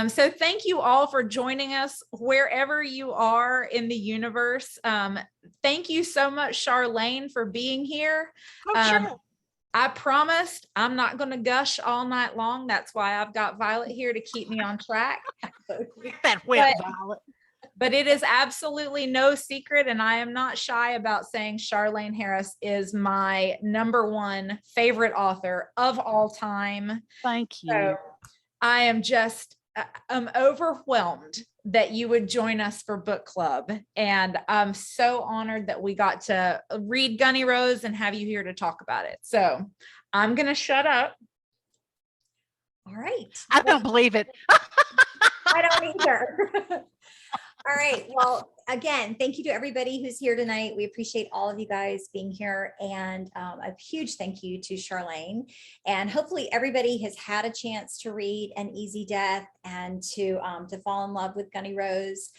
So thank you all for joining us wherever you are in the universe. Thank you so much, Charlaine, for being here. Oh, sure. I promised I'm not going to gush all night long. That's why I've got Violet here to keep me on track. That wet Violet. But it is absolutely no secret, and I am not shy about saying Charlaine Harris is my #1 favorite author of all time. Thank you. So I am just overwhelmed that you would join us for book club. And I'm so honored that we got to read Gunnie Rose and have you here to talk about it. So I'm going to shut up. All right. I don't believe it. I don't either. All right. Well, again, thank you to everybody who's here tonight. We appreciate all of you guys being here, and a huge thank you to Charlaine. And hopefully everybody has had a chance to read An Easy Death and to fall in love with Gunnie Rose.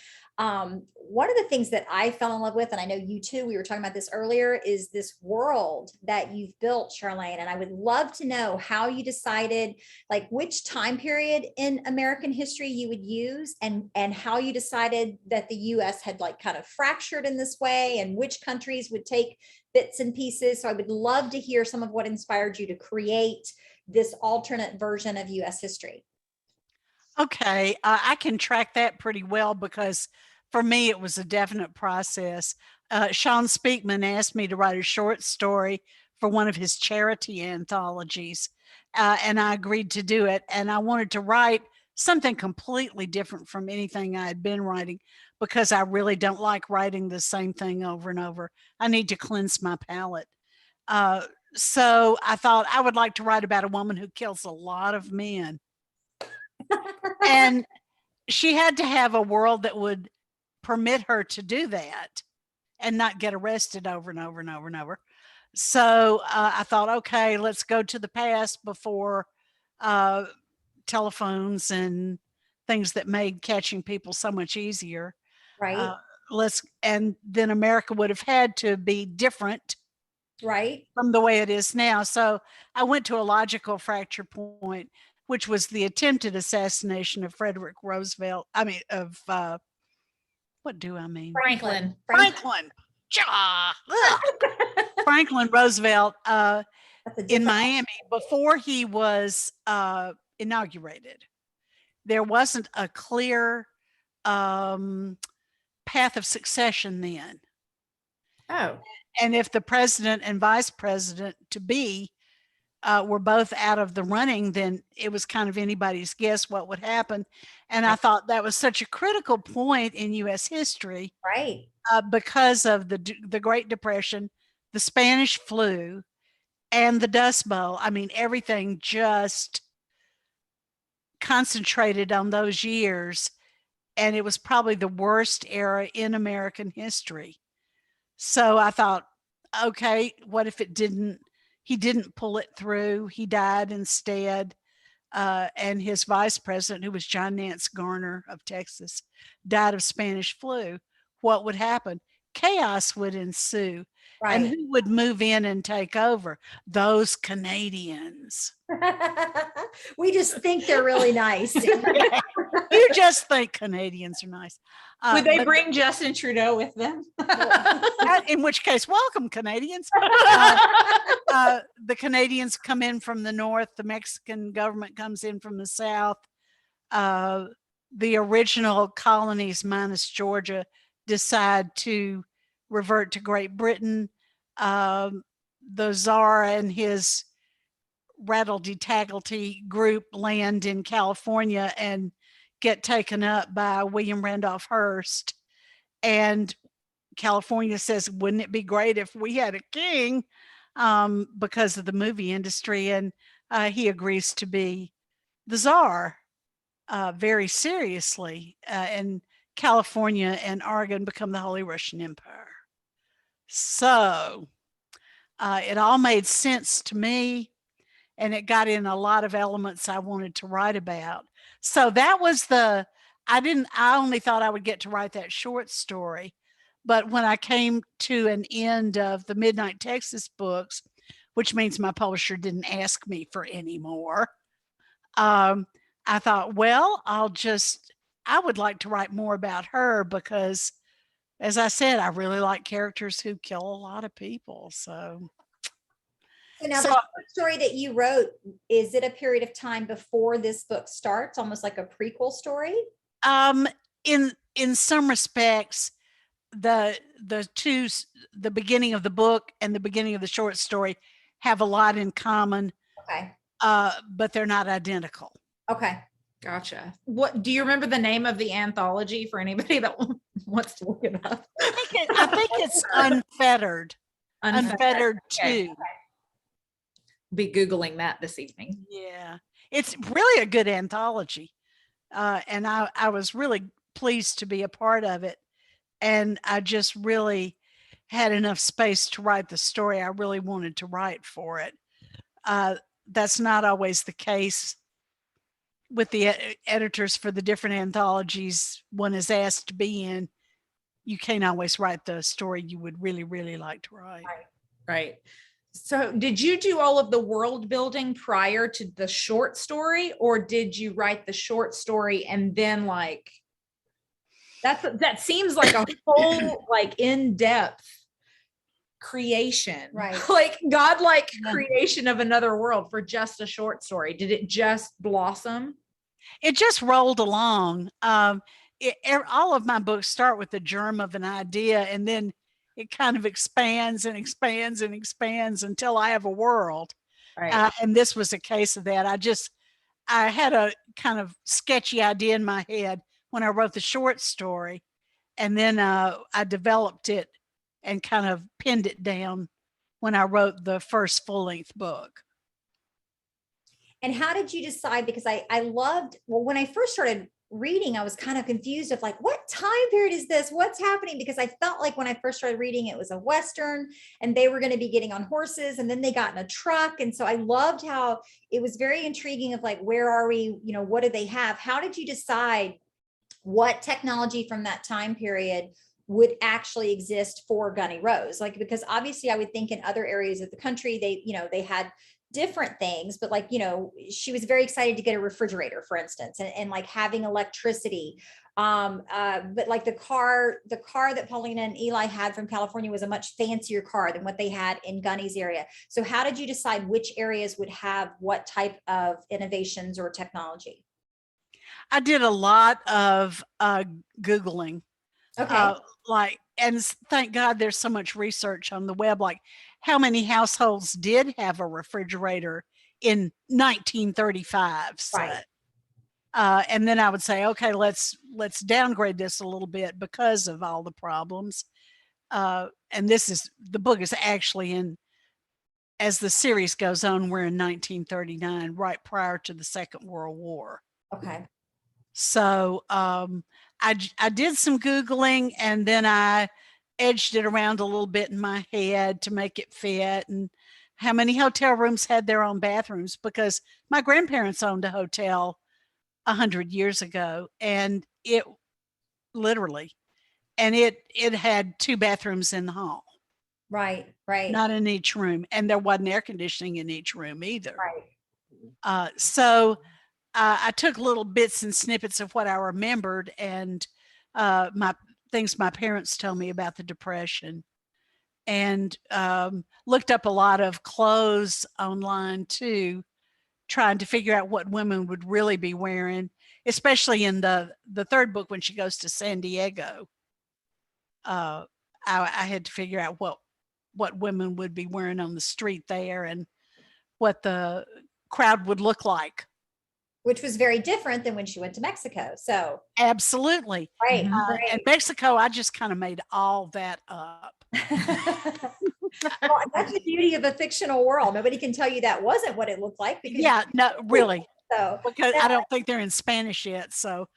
One of the things that I fell in love with, and I know you too, we were talking about this earlier, is this world that you've built, Charlaine. And I would love to know how you decided, like, which time period in American history you would use, and how you decided that the US had like kind of fractured in this way, and which countries would take bits and pieces. So I would love to hear some of what inspired you to create this alternate version of US history. Okay, I can track that pretty well because for me, it was a definite process. Sean Speakman asked me to write a short story for one of his charity anthologies, and I agreed to do it. And I wanted to write something completely different from anything I had been writing because I really don't like writing the same thing over and over. I need to cleanse my palate. So I thought I would like to write about a woman who kills a lot of men. And she had to have a world that would permit her to do that and not get arrested over and over and over and over. So I thought, okay, let's go to the past before telephones and things that made catching people so much easier. Right. And then America would have had to be different, right, from the way it is now. So I went to a logical fracture point, which was the attempted assassination of Frederick Roosevelt. I mean, what do I mean? Franklin. Franklin Roosevelt in Miami before he was inaugurated. There wasn't a clear path of succession then. Oh. And if the president and vice president to be were both out of the running, then it was kind of anybody's guess what would happen. And I thought that was such a critical point in U.S. history, right? Because of the Great Depression, the Spanish flu, and the Dust Bowl. I mean, everything just concentrated on those years, and it was probably the worst era in American history. So I thought, okay, what if he didn't pull it through? He died instead. And his vice president, who was John Nance Garner of Texas, died of Spanish flu. What would happen? Chaos would ensue. Right. And who would move in and take over? Those Canadians. We just think they're really nice. You just think Canadians are nice. Would they bring Justin Trudeau with them? In which case, welcome, Canadians. The Canadians come in from the north. The Mexican government comes in from the south. The original colonies, minus Georgia, decide to revert to Great Britain. The Tsar and his rattle-de-tagglety group land in California and get taken up by William Randolph Hearst. And California says, wouldn't it be great if we had a king, because of the movie industry? And he agrees to be the Tsar very seriously. And California and Oregon become the Holy Russian Empire. So it all made sense to me, and it got in a lot of elements I wanted to write about. So that was I only thought I would get to write that short story. But when I came to an end of the Midnight Texas books, which means my publisher didn't ask me for any more, I thought, well, I would like to write more about her because, as I said, I really like characters who kill a lot of people. So, So now so the short story that you wrote, is it a period of time before this book starts, almost like a prequel story? um, in some respects, the the beginning of the book and the beginning of the short story have a lot in common, Okay. but they're not identical. Okay. Gotcha. What do you remember the name of the anthology for anybody that wants to look it up? I think it's Unfettered. Unfettered Okay. 2. Be Googling that this evening. Yeah, it's really a good anthology. And I was really pleased to be a part of it. And I just really had enough space to write the story I really wanted to write for it. That's not always the case with the editors for the different anthologies one is asked to be in. You can't always write the story you would really, really like to write. Right. So did you do all of the world building prior to the short story, or did you write the short story and then like that seems like a whole like in-depth creation, Right. like godlike creation of another world for just a short story? Did it just blossom? It just rolled along. All of my books start with the germ of an idea, and then it kind of expands and expands and expands until I have a world. Right. And this was a case of that. I had a kind of sketchy idea in my head when I wrote the short story, and then I developed it and kind of pinned it down when I wrote the first full-length book. And how did you decide? Because I loved, well, when I first started reading, I was kind of confused of like, what time period is this? What's happening? Because I felt like when I first started reading, it was a Western and they were going to be getting on horses and then they got in a truck. And so I loved how it was very intriguing of like, where are we? You know, what do they have? How did you decide what technology from that time period would actually exist for Gunnie Rose? Like, because obviously I would think in other areas of the country, they, you know, they had different things, but like, you know, she was very excited to get a refrigerator, for instance, and like having electricity. But like the car that Paulina and Eli had from California was a much fancier car than what they had in Gunnie's area. So how did you decide which areas would have what type of innovations or technology? I did a lot of Googling. Okay. And thank God there's so much research on the web, like how many households did have a refrigerator in 1935. Right. And then I would say, okay, let's downgrade this a little bit because of all the problems. And the book is actually in, as the series goes on, we're in 1939, right prior to the Second World War. Okay. So I did some Googling, and then I edged it around a little bit in my head to make it fit, and how many hotel rooms had their own bathrooms, because my grandparents owned a hotel 100 years ago, and it literally, and it had 2 bathrooms in the hall. Right. Right. Not in each room, and there wasn't air conditioning in each room either. Right. So I took little bits and snippets of what I remembered, and my things my parents told me about the Depression, and looked up a lot of clothes online too, trying to figure out what women would really be wearing, especially in the third book when she goes to San Diego. I had to figure out what women would be wearing on the street there and what the crowd would look like. Which was very different than when she went to Mexico. So Absolutely. right. In Mexico, I just kind of made all that up. Well, that's the beauty of a fictional world. Nobody can tell you that wasn't what it looked like. Because Yeah, no, really. So Because I don't think they're in Spanish yet. So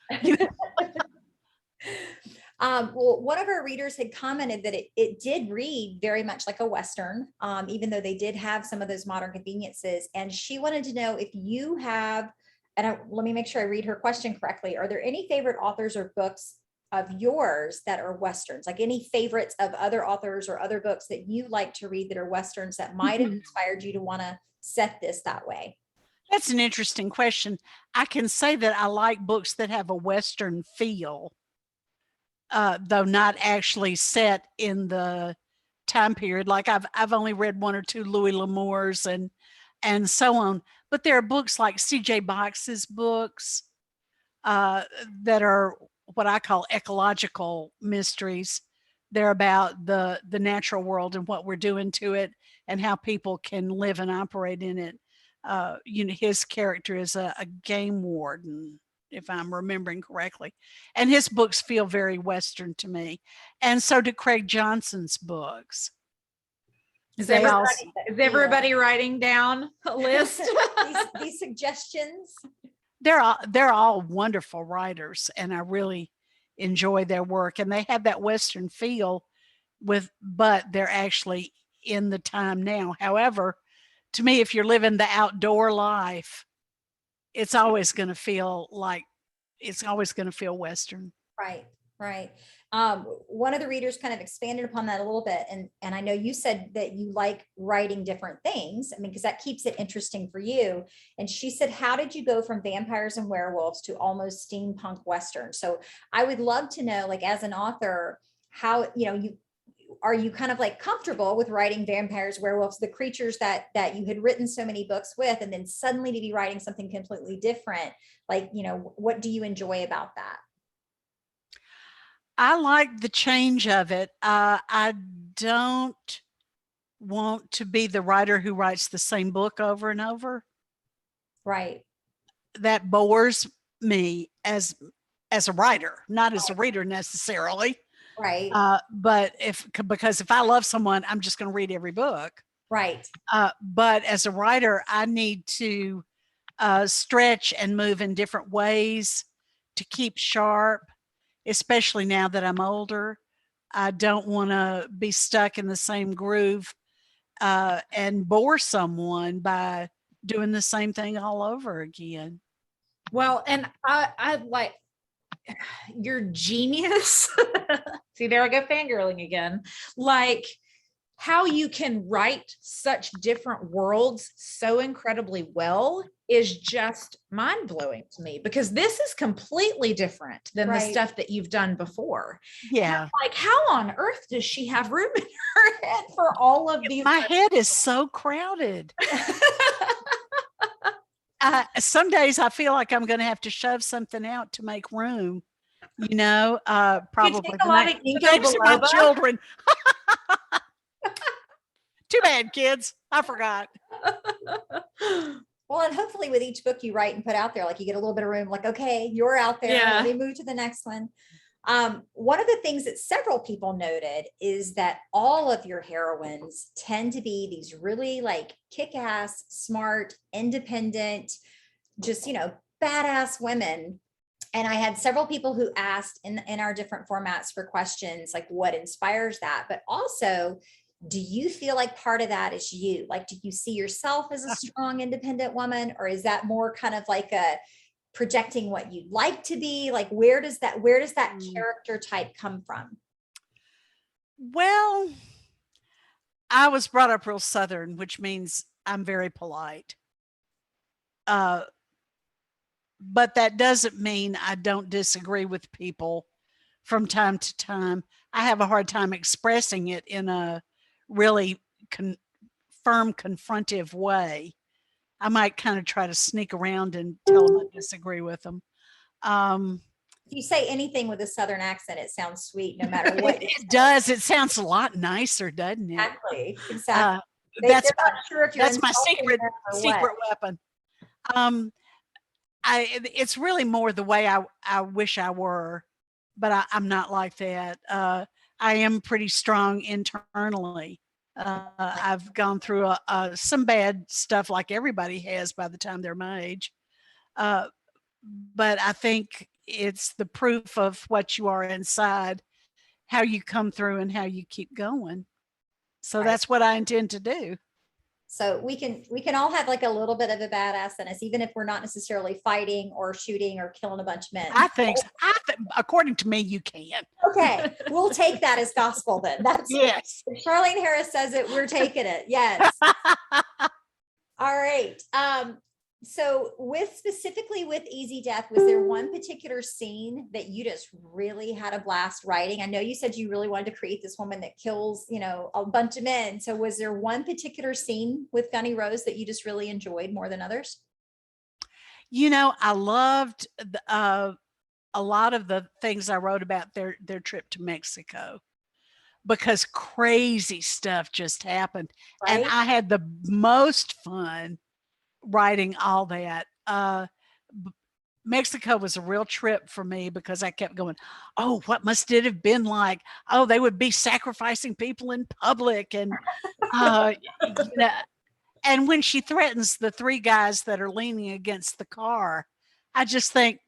well, one of our readers had commented that it did read very much like a Western, even though they did have some of those modern conveniences. And she wanted to know if you have, and let me make sure I read her question correctly. Are there any favorite authors or books of yours that are Westerns? Like any favorites of other authors or other books that you like to read that are Westerns that might have inspired you to want to set this that way? That's an interesting question. I can say that I like books that have a Western feel, though not actually set in the time period. Like I've only read one or two Louis L'Amour's and so on. But there are books like C.J. Box's books that are what I call ecological mysteries. They're about the natural world and what we're doing to it and how people can live and operate in it. His character is a game warden, if I'm remembering correctly. And his books feel very Western to me. And so do Craig Johnson's books. Is everybody writing down a list? these suggestions? They're all wonderful writers, and I really enjoy their work. And they have that Western feel but they're actually in the time now. However, to me, if you're living the outdoor life, it's always going to feel Western. Right. One of the readers kind of expanded upon that a little bit. And I know you said that you like writing different things. I mean, because that keeps it interesting for you. And she said, how did you go from vampires and werewolves to almost steampunk Western? So I would love to know, like, as an author, how, are you kind of like comfortable with writing vampires, werewolves, the creatures that you had written so many books with, and then suddenly to be writing something completely different? Like, what do you enjoy about that? I like the change of it. I don't want to be the writer who writes the same book over and over. Right. That bores me as a writer, not as a reader necessarily. Right. But because if I love someone, I'm just going to read every book. Right. But as a writer, I need to stretch and move in different ways to keep sharp, especially now that I'm older. I don't want to be stuck in the same groove and bore someone by doing the same thing all over again. Well, and I like your genius. See, there I go fangirling again. Like how you can write such different worlds so incredibly well is just mind-blowing to me, because this is completely different than the stuff that you've done before. Yeah. Like, how on earth does she have room in her head for all of these? My head is so crowded. Some days I feel like I'm going to have to shove something out to make room. Probably thanks to my children. Too bad, kids. I forgot. Well, and hopefully with each book you write and put out there, like you get a little bit of room, like, okay, you're out there. Let me move to the next one. One of the things that several people noted is that all of your heroines tend to be these really like kick-ass, smart, independent, just, badass women. And I had several people who asked in our different formats for questions, like what inspires that, but also, do you feel like part of that is you? Like, do you see yourself as a strong, independent woman, or is that more kind of like a projecting what you'd like to be? Like, where does that character type come from? Well, I was brought up real Southern, which means I'm very polite. But that doesn't mean I don't disagree with people from time to time. I have a hard time expressing it in a really firm, confrontive way. I might kind of try to sneak around and tell them I disagree with them. If you say anything with a Southern accent, it sounds sweet no matter what. It does. It sounds a lot nicer, doesn't it? Exactly. That's my secret weapon. It's really more the way I wish I were, but I'm not like that. I am pretty strong internally. I've gone through some bad stuff like everybody has by the time they're my age. But I think it's the proof of what you are inside, how you come through and how you keep going. So that's what I intend to do. So we can all have like a little bit of a badass in us, even if we're not necessarily fighting or shooting or killing a bunch of men. I think according to me, you can. Okay, we'll take that as gospel then. That's yes. If Charlaine Harris says it, we're taking it. Yes. All right. So specifically with Easy Death, was there one particular scene that you just really had a blast writing? I know you said you really wanted to create this woman that kills, a bunch of men. So was there one particular scene with Gunnie Rose that you just really enjoyed more than others? I loved a lot of the things I wrote about their trip to Mexico, because crazy stuff just happened. And Right? I had the most fun writing all that. Mexico was a real trip for me because I kept going, oh, what must it have been like? Oh, they would be sacrificing people in public. And, and when she threatens the three guys that are leaning against the car, I just think,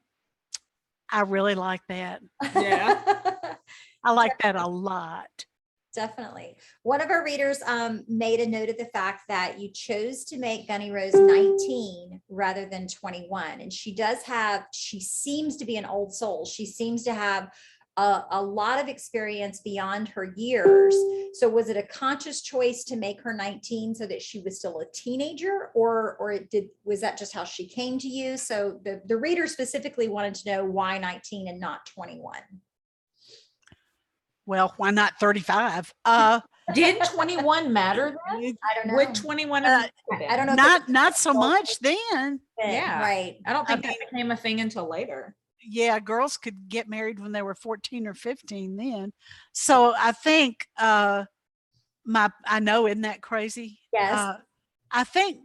I really like that. Yeah. I like that a lot. Definitely. One of our readers made a note of the fact that you chose to make Gunnie Rose 19 rather than 21. And she seems to be an old soul. She seems to have a lot of experience beyond her years. So was it a conscious choice to make her 19 so that she was still a teenager, or was that just how she came to you? So the reader specifically wanted to know why 19 and not 21. Well, why not 35? Did 21 matter then? I don't know. Would 21 have I don't know. Not so much then. Yeah. Right. I don't think that became a thing until later. Yeah, girls could get married when they were 14 or 15 then. So I think I know, isn't that crazy? Yes. I think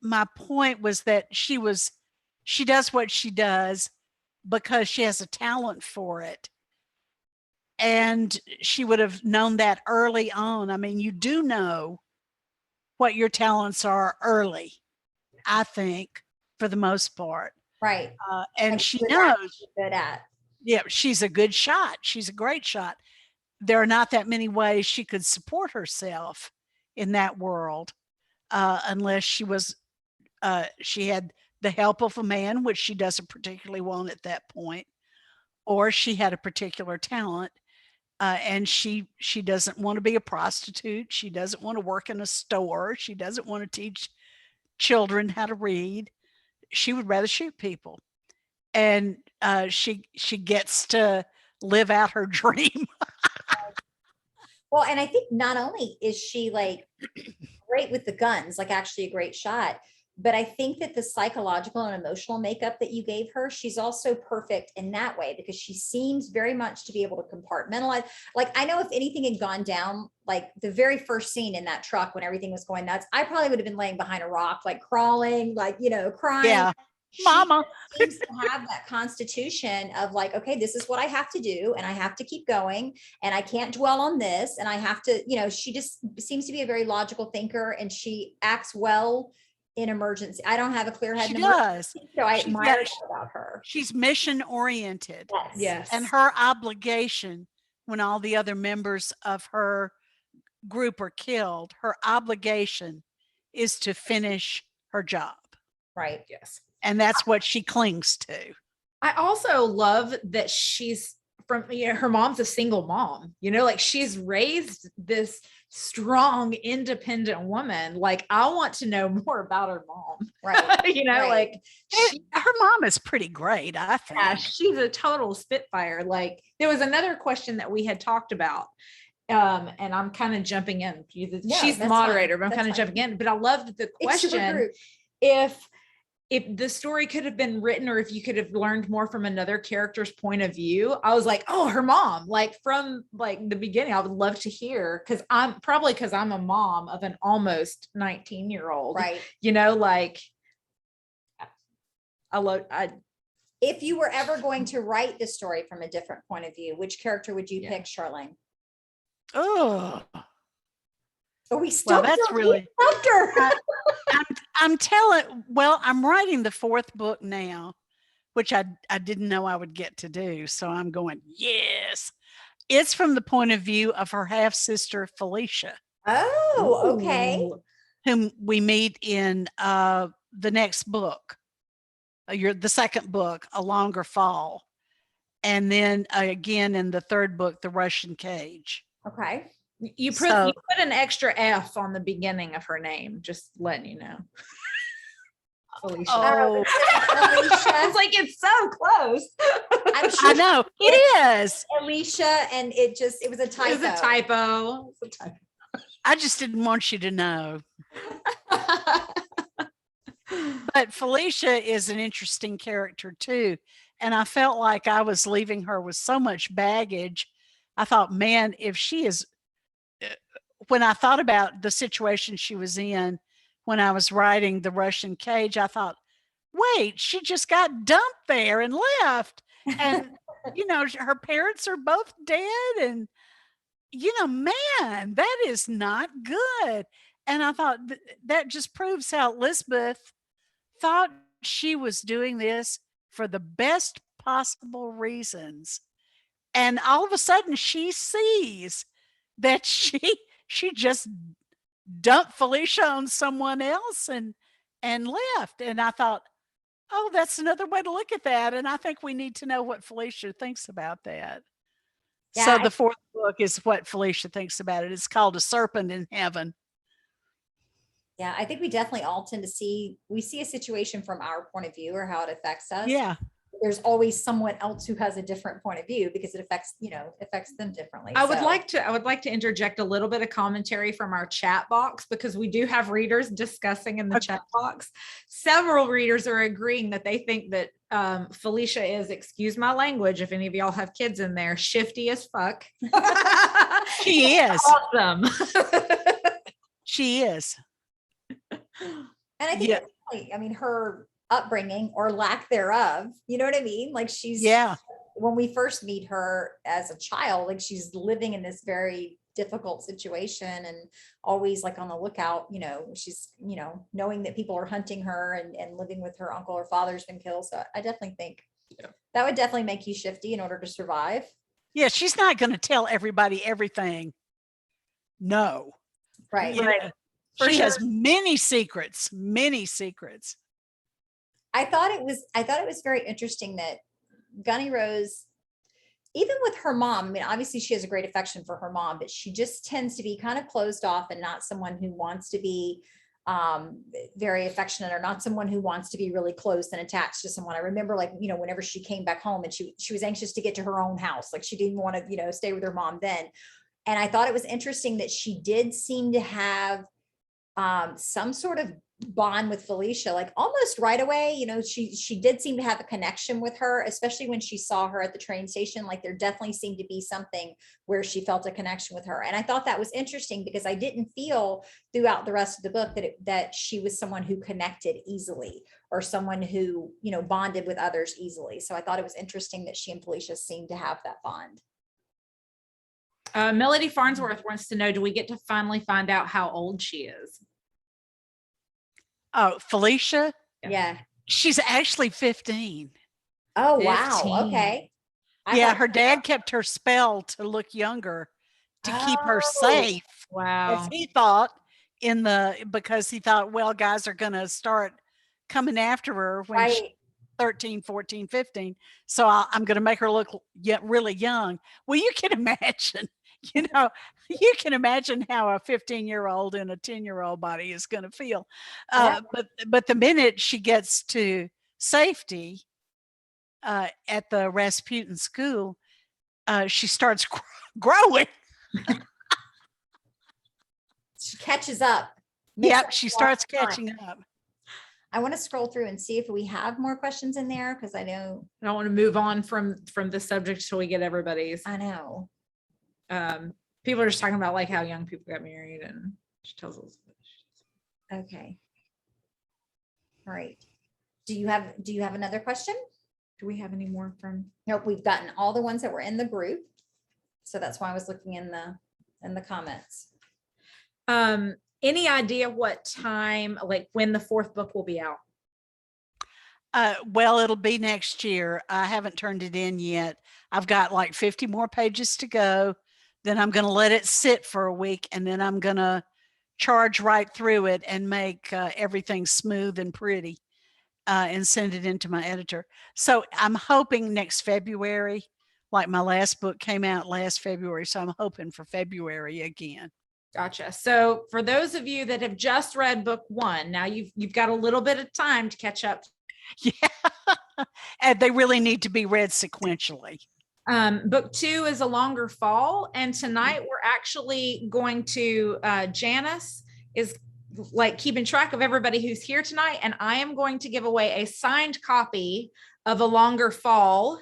my point was that she does what she does because she has a talent for it. And she would have known that early on. I mean, you do know what your talents are early, I think, for the most part. Right. And she knows. Good at. Yeah, she's a good shot. She's a great shot. There are not that many ways she could support herself in that world unless she had the help of a man, which she doesn't particularly want at that point, or she had a particular talent. And she doesn't want to be a prostitute. She doesn't want to work in a store. She doesn't want to teach children how to read. She would rather shoot people. And she gets to live out her dream. Well, and I think not only is she like great with the guns, like actually a great shot, but I think that the psychological and emotional makeup that you gave her, she's also perfect in that way, because she seems very much to be able to compartmentalize. Like, I know if anything had gone down, like the very first scene in that truck when everything was going nuts, I probably would have been laying behind a rock, like crawling, like, crying. Yeah. Mama seems to have that constitution of like, okay, this is what I have to do, and I have to keep going, and I can't dwell on this, and I have to, she just seems to be a very logical thinker, and she acts well in emergency. I don't have a clear head. She does. So I admire that about her. She's mission oriented. Yes. And her obligation, when all the other members of her group are killed, her obligation is to finish her job. Right. Yes. And that's what she clings to. I also love that she's from, her mom's a single mom, like she's raised this strong, independent woman. Like, I want to know more about her mom. Right. Right. Like her mom is pretty great, I think. Yeah, she's a total spitfire. Like, there was another question that we had talked about. And I'm kind of jumping in. She's the moderator, but I'm kind of jumping in. But I loved the question if the story could have been written, or if you could have learned more from another character's point of view. I was like, oh, her mom, like from like the beginning. I would love to hear, because I'm a mom of an almost 19-year-old. Right. Like if you were ever going to write the story from a different point of view, which character would you pick, Charlaine? Oh, we still that's really I'm writing the fourth book now, which I didn't know I would get to do. So I'm going, yes. It's from the point of view of her half sister, Felicia. Oh, okay. Whom we meet in the next book, the second book, A Longer Fall. And then again in the third book, The Russian Cage. Okay. You put an extra F on the beginning of her name, just letting you know. Felicia. Oh, I was like, it's so close. I'm I sure know it is. Alicia, and it was a typo. It was a typo. It was a typo. I just didn't want you to know. But Felicia is an interesting character too. And I felt like I was leaving her with so much baggage. I thought, man, if she is, when I thought about the situation she was in when I was writing The Russian Cage, I thought, wait, she just got dumped there and left. And, her parents are both dead. And, man, that is not good. And I thought that just proves how Elizabeth thought she was doing this for the best possible reasons. And all of a sudden she sees that she just dumped Felicia on someone else and left. And I thought, oh, that's another way to look at that. And I think we need to know what Felicia thinks about that. Yeah, So the fourth book is what Felicia thinks about it. It's called A Serpent in Heaven. Yeah, I think we definitely all tend to see a situation from our point of view or how it affects us. Yeah. There's always someone else who has a different point of view because it affects them differently. I would like to interject a little bit of commentary from our chat box, because we do have readers discussing in the chat box. Several readers are agreeing that they think that Felicia is, excuse my language, if any of y'all have kids in there, shifty as fuck. She is. Awesome. She is. And I think, her upbringing or lack thereof, you know what I mean? Like when we first meet her as a child, like she's living in this very difficult situation and always like on the lookout, she's, knowing that people are hunting her and living with her uncle or father's been killed. So I definitely think that would definitely make you shifty in order to survive. Yeah, she's not going to tell everybody everything. No. Right. Yeah. She has many secrets, many secrets. I thought it was very interesting that Gunnie Rose, even with her mom, obviously she has a great affection for her mom, but she just tends to be kind of closed off and not someone who wants to be very affectionate, or not someone who wants to be really close and attached to someone. I remember whenever she came back home and she was anxious to get to her own house, like she didn't want to, stay with her mom then. And I thought it was interesting that she did seem to have some sort of bond with Felicia, like almost right away. She did seem to have a connection with her, especially when she saw her at the train station. Like there definitely seemed to be something where she felt a connection with her. And I thought that was interesting because I didn't feel throughout the rest of the book that she was someone who connected easily or someone who, bonded with others easily. So I thought it was interesting that she and Felicia seemed to have that bond. Melody Farnsworth wants to know, do we get to finally find out how old she is? Oh, Felicia? Yeah. She's actually 15. Oh, 15. wow. Okay. Yeah, her dad kept her spell to look younger to keep her safe. Wow. As he thought because he thought, well, guys are going to start coming after her when she's 13, 14, 15. So I'm going to make her look really young. Well, you can imagine, you can imagine how a 15-year-old in a 10-year-old body is going to feel. But the minute she gets to safety at the Rasputin school, she starts growing. She catches up. Yep, she starts catching up. I want to scroll through and see if we have more questions in there, because I know I don't want to move on from the subject until we get everybody's. I know. People are just talking about like how young people got married, and she tells us. Okay. All right. Do you have another question? Do we have any more from? Nope, we've gotten all the ones that were in the group. So that's why I was looking in the comments. Any idea what time, like when the fourth book will be out? Well, it'll be next year. I haven't turned it in yet. I've got like 50 more pages to go. Then I'm going to let it sit for a week, and then I'm going to charge right through it and make everything smooth and pretty and send it into my editor. So I'm hoping next February, like my last book came out last February. So I'm hoping for February again. Gotcha. So for those of you that have just read book one, now you've got a little bit of time to catch up. Yeah. And they really need to be read sequentially. Book two is a longer fall, and tonight we're actually going to Janice is like keeping track of everybody who's here tonight, and I am going to give away a signed copy of A Longer Fall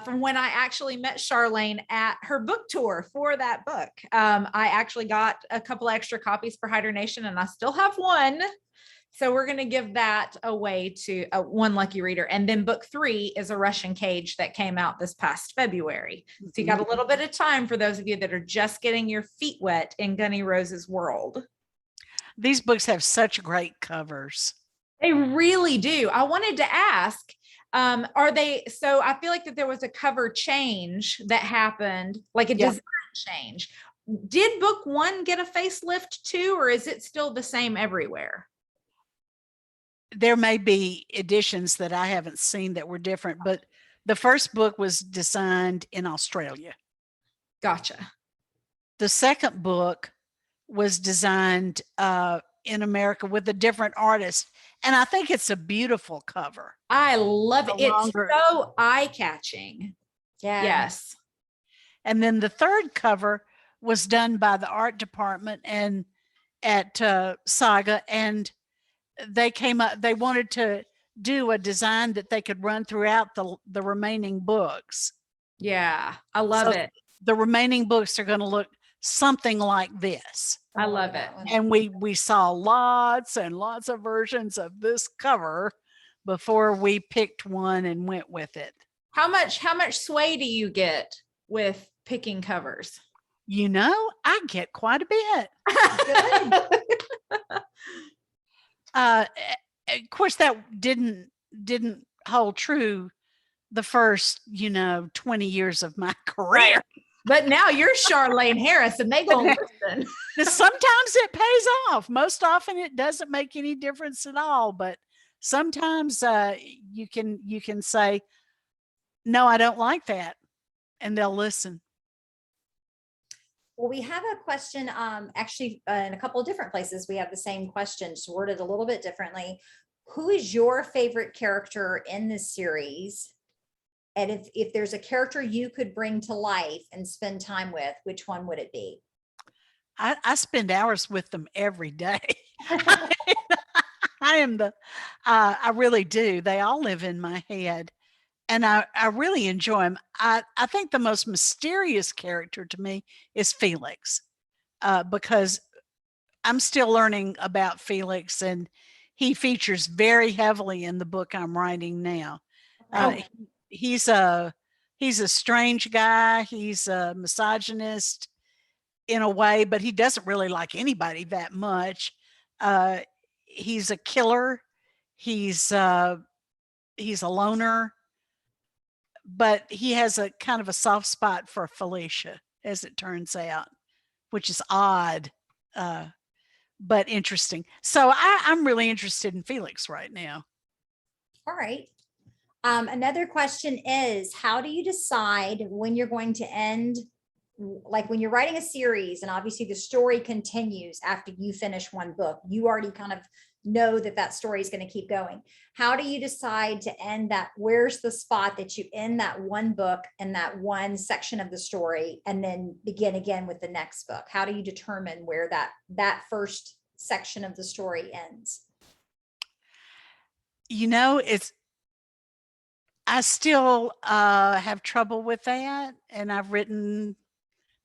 from when I actually met Charlaine at her book tour for that book. I actually got a couple extra copies for Hydernation, and I still have one. So we're going to give that away to one lucky reader. And then book three is A Russian Cage that came out this past February. So you got a little bit of time for those of you that are just getting your feet wet in Gunnie Rose's world. These books have such great covers. They really do. I wanted to ask, are they, so I feel like that there was a cover change that happened, like a design change. Did book one get a facelift too, or is it still the same everywhere? There may be editions that I haven't seen that were different, but the first book was designed in Australia. Gotcha. The second book was designed in America with a different artist. And I think it's a beautiful cover. I love it. It's so eye-catching. Yeah. Yes. And then the third cover was done by the art department and at Saga, and they came up, they wanted to do a design that they could run throughout the remaining books. Yeah, I love it. The remaining books are going to look something like this. I love it. And we saw lots and lots of versions of this cover before we picked one and went with it. How much sway do you get with picking covers? You know, I get quite a bit. Of course, that didn't hold true the first, 20 years of my career. Right. But now you're Charlaine Harris, and they go listen. Sometimes it pays off. Most often, it doesn't make any difference at all. But sometimes you can say, "No, I don't like that," and they'll listen. Well, we have a question, actually, in a couple of different places. We have the same question, just worded a little bit differently. Who is your favorite character in this series? And if there's a character you could bring to life and spend time with, which one would it be? I spend hours with them every day. I really do. They all live in my head. And I really enjoy them. I think the most mysterious character to me is Felix, because I'm still learning about Felix, and he features very heavily in the book I'm writing now. He's a strange guy. He's a misogynist in a way, but he doesn't really like anybody that much. He's a killer. He's a loner. But he has a kind of a soft spot for Felicia, as it turns out, which is odd, but interesting. So I'm really interested in Felix right now. All right. Another question is, how do you decide when you're going to end? Like when you're writing a series and obviously the story continues after you finish one book, you already kind of know that story is going to keep going. How do you decide to end that? Where's the spot that you end that one book and that one section of the story and then begin again with the next book? How do you determine where that first section of the story ends? I still have trouble with that. And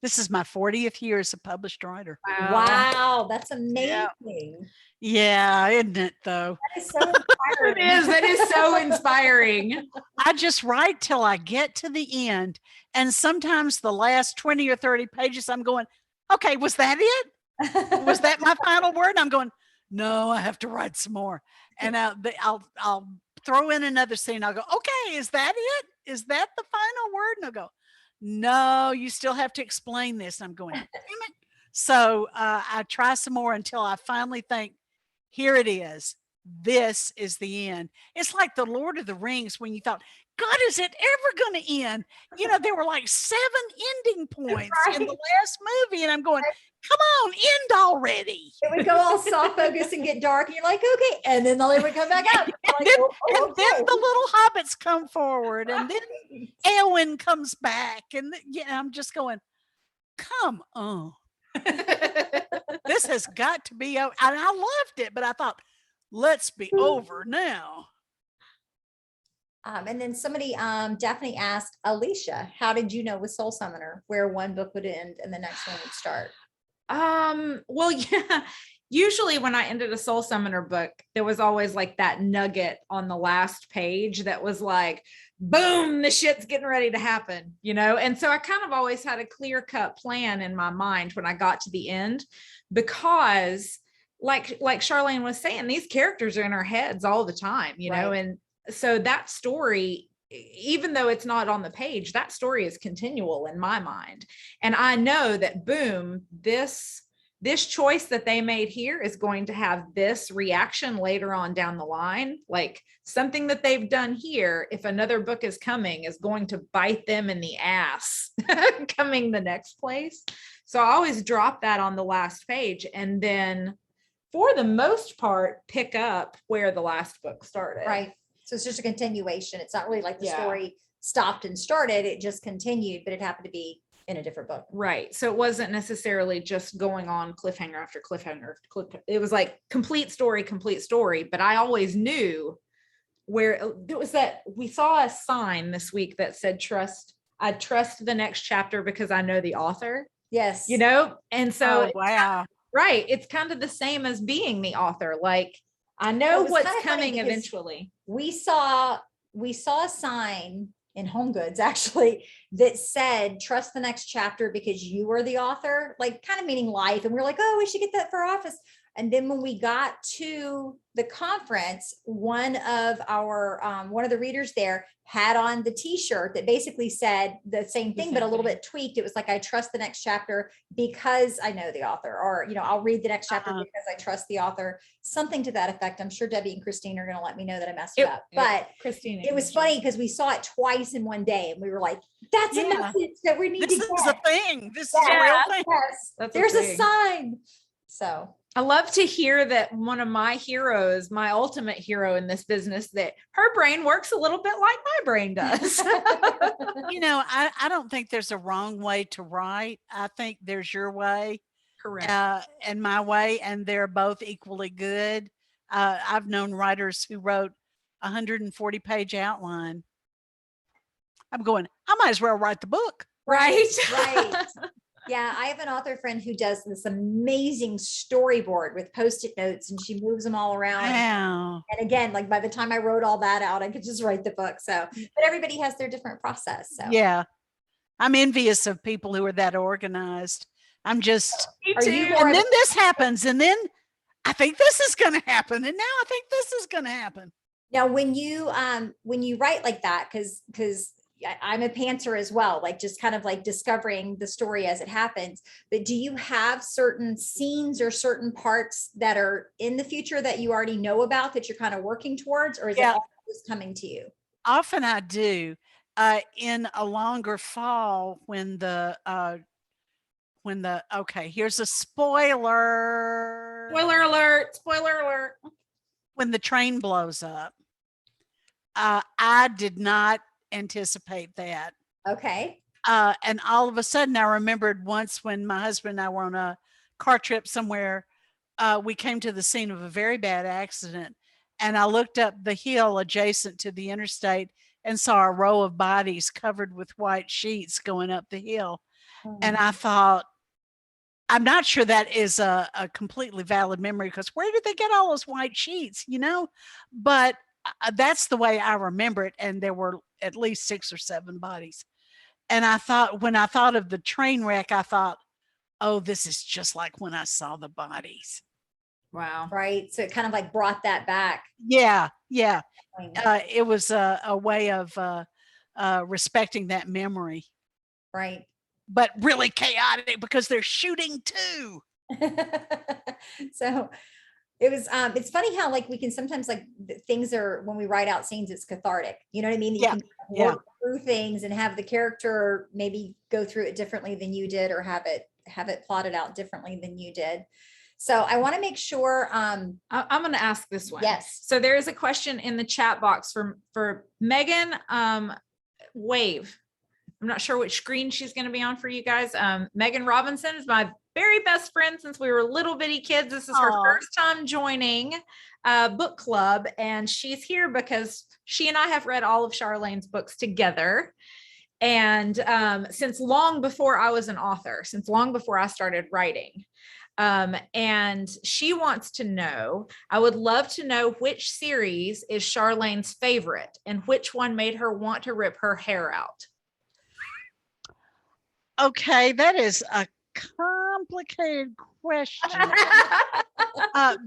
this is my 40th year as a published writer. Wow, that's amazing. Yeah, isn't it though? That is so inspiring. It is. That is so inspiring. I just write till I get to the end. And sometimes the last 20 or 30 pages, I'm going, okay, was that it? Was that my final word? And I'm going, no, I have to write some more. And I'll throw in another scene. I'll go, okay, is that it? Is that the final word? And I'll go, no, you still have to explain this. And I'm going, damn it. So I try some more until I finally think, here it is. This is the end. It's like the Lord of the Rings when you thought, God, is it ever going to end? You know, there were like 7 ending points in the Right. last movie. And I'm going, come on, end already. It would go all soft focus and get dark, and you're like, okay. And then they would come back up. And, Like, then, oh, and then okay. the little hobbits come forward, and then Eowyn comes back. And yeah, I'm just going, come on. This has got to be over. And I loved it, but I thought, let's be over now. And then somebody definitely asked Elicia, how did you know with Soul Summoner where one book would end and the next one would start? Well, yeah, usually when I ended a Soul Summoner book, there was always like that nugget on the last page that was like, boom, the shit's getting ready to happen, you know? And so I kind of always had a clear-cut plan in my mind when I got to the end, because like Charlaine was saying, these characters are in our heads all the time, you know? And so that story, even though it's not on the page, that story is continual in my mind. And I know that, boom, this choice that they made here is going to have this reaction later on down the line. Like something that they've done here, if another book is coming, is going to bite them in the ass coming the next place. So I always drop that on the last page, and then for the most part, pick up where the last book started. Right. So it's just a continuation. It's not really like the story stopped and started. It just continued, but it happened to be in a different book. Right. So it wasn't necessarily just going on cliffhanger after cliffhanger. It was like complete story. But I always knew where it was. That we saw a sign this week that said, I trust the next chapter because I know the author. Yes. You know? And so, wow. Right. It's kind of the same as being the author. Like, I know what's coming eventually. We saw a sign in Home Goods actually that said, trust the next chapter because you are the author, like kind of meaning life. And we're like, oh, we should get that for our office. And then when we got to the conference, one of the readers there had on the t-shirt that basically said the same thing, but a little bit tweaked. It was like, I trust the next chapter because I know the author, or, you know, I'll read the next chapter because I trust the author, something to that effect. I'm sure Debbie and Christine are going to let me know that I messed it up, but Christine, it was funny because we saw it twice in one day and we were like, that's a message that we need to get. This is a thing. This is a real thing. Yes. There's a sign. So I love to hear that one of my heroes, my ultimate hero in this business, that her brain works a little bit like my brain does. You know, I don't think there's a wrong way to write. I think there's your way. Correct. And my way, and they're both equally good. I've known writers who wrote 140-page outline. I'm going, I might as well write the book. Right. Right. Yeah, I have an author friend who does this amazing storyboard with Post-it notes, and she moves them all around. Wow. And again, like by the time I wrote all that out, I could just write the book. So, but everybody has their different process. So yeah, I'm envious of people who are that organized. I'm just, are you and then this happens, and then I think this is going to happen, and now I think this is going to happen. Now, when you write like that, because I'm a pantser as well, like just kind of like discovering the story as it happens. But do you have certain scenes or certain parts that are in the future that you already know about that you're kind of working towards, or is it all just coming to you? Often I do. In a longer fall, when the okay, here's a spoiler. Spoiler alert. Spoiler alert. When the train blows up, I did not anticipate that. Okay. And all of a sudden I remembered once when my husband and I were on a car trip somewhere, we came to the scene of a very bad accident, and I looked up the hill adjacent to the interstate and saw a row of bodies covered with white sheets going up the hill. And I thought, I'm not sure that is a completely valid memory, because where did they get all those white sheets, you know? But that's the way I remember it. And there were at least 6 or 7 bodies. And I thought, when I thought of the train wreck, I thought, oh, this is just like when I saw the bodies. Wow. Right. So it kind of like brought that back. Yeah. Yeah. It was a way of respecting that memory. Right. But really chaotic because they're shooting too. So It's funny how like we can sometimes like things are when we write out scenes, it's cathartic. You know what I mean? You can work through things and have the character maybe go through it differently than you did, or have it plotted out differently than you did. So I want to make sure. I'm going to ask this one. Yes. So there is a question in the chat box for Megan Wave. I'm not sure which screen she's going to be on for you guys. Megan Robinson is my very best friend since we were little bitty kids. This is her first time joining book club, and she's here because she and I have read all of Charlaine's books together. And since long before I was an author, since long before I started writing. And she wants to know, I would love to know which series is Charlaine's favorite and which one made her want to rip her hair out. Okay, that is a complicated question.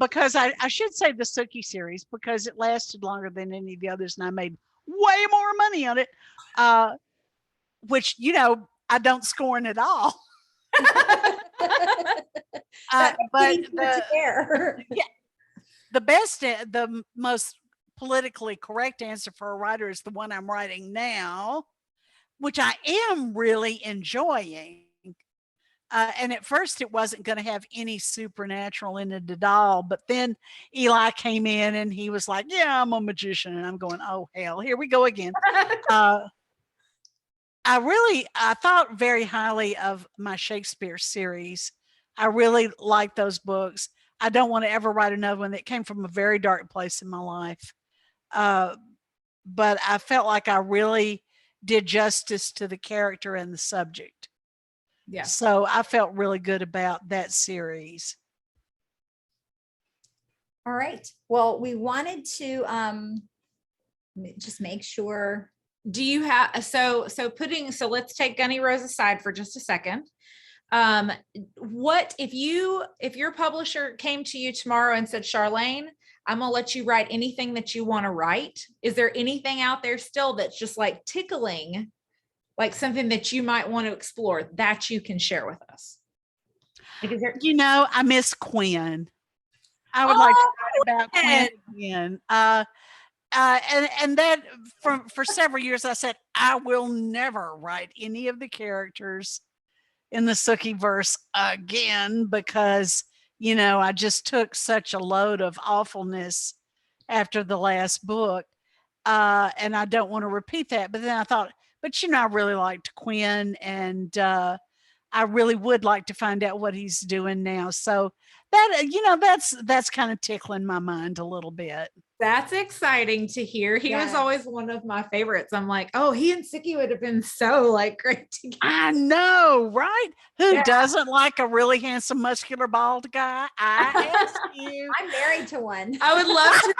Because I should say the Sookie series, because it lasted longer than any of the others and I made way more money on it, which, you know, I don't scorn at all. But the most politically correct answer for a writer is the one I'm writing now, which I am really enjoying. And at first it wasn't going to have any supernatural in it at all. But then Eli came in and he was like, yeah, I'm a magician. And I'm going, oh, hell, here we go again. I thought very highly of my Shakespeare series. I really like those books. I don't want to ever write another one. That came from a very dark place in my life. But I felt like I really did justice to the character and the subject. Yeah. So I felt really good about that series. All right. Well, we wanted to just make sure. Do you have, so let's take Gunnie Rose aside for just a second. What if your publisher came to you tomorrow and said, Charlaine, I'm gonna let you write anything that you want to write? Is there anything out there still that's just like tickling, like something that you might want to explore that you can share with us? Like, you know, I miss Quinn. I would like to write about Quinn again. And that for several years, I said, I will never write any of the characters in the Sookie verse again, because, you know, I just took such a load of awfulness after the last book. And I don't want to repeat that. But then I thought, but, you know, I really liked Quinn, and I really would like to find out what he's doing now. So that, you know, that's kind of tickling my mind a little bit. That's exciting to hear. He was always one of my favorites. I'm like, oh, he and Sookie would have been so like great together. I know, right? Who doesn't like a really handsome, muscular, bald guy? I ask you. I'm married to one. I would love to.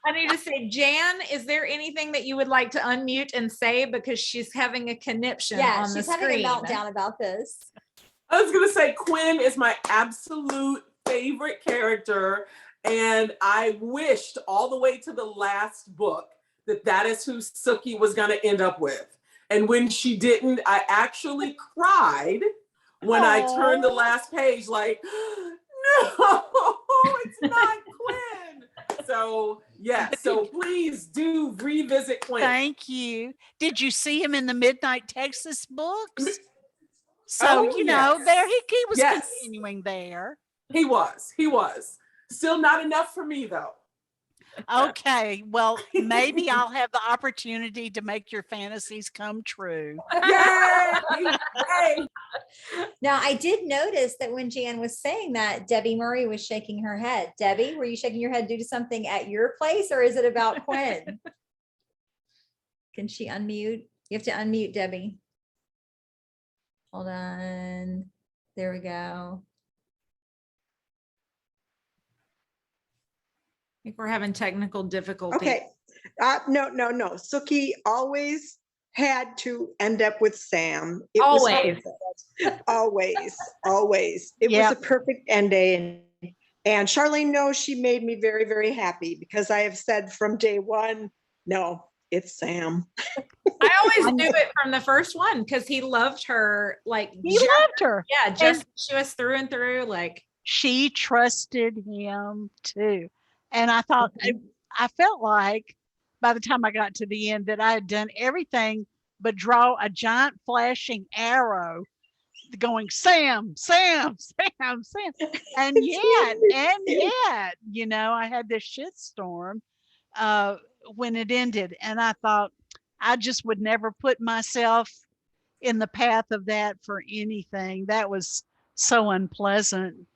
I need to say, Jan, is there anything that you would like to unmute and say, because she's having a conniption on the screen? She's having a meltdown about this. I was going to say Quinn is my absolute favorite character. And I wished all the way to the last book that is who Sookie was going to end up with. And when she didn't, I actually cried when I turned the last page, like, no, it's not Quinn. So, yeah, so please do revisit Quinn. Thank you. Did you see him in the Midnight Texas books? So, you know, there he was continuing there. He was. Still not enough for me, though. Okay, well, maybe I'll have the opportunity to make your fantasies come true. Yay! Now, I did notice that when Jan was saying that, Debbie Murray was shaking her head. Debbie, were you shaking your head due to something at your place, or is it about Quinn? Can she unmute? You have to unmute, Debbie. Hold on. There we go. I think we're having technical difficulties. Okay. No. Sookie always had to end up with Sam. Always. Always. It was a perfect ending. And Charlaine knows she made me very, very happy, because I have said from day one, no, it's Sam. I always knew it from the first one, because he loved her. Like, he loved her. Yeah, just she was through and through. Like, she trusted him too. And I thought, I felt like by the time I got to the end that I had done everything but draw a giant flashing arrow going, Sam, Sam, Sam, Sam. And yet, you know, I had this shitstorm when it ended. And I thought, I just would never put myself in the path of that for anything. That was so unpleasant.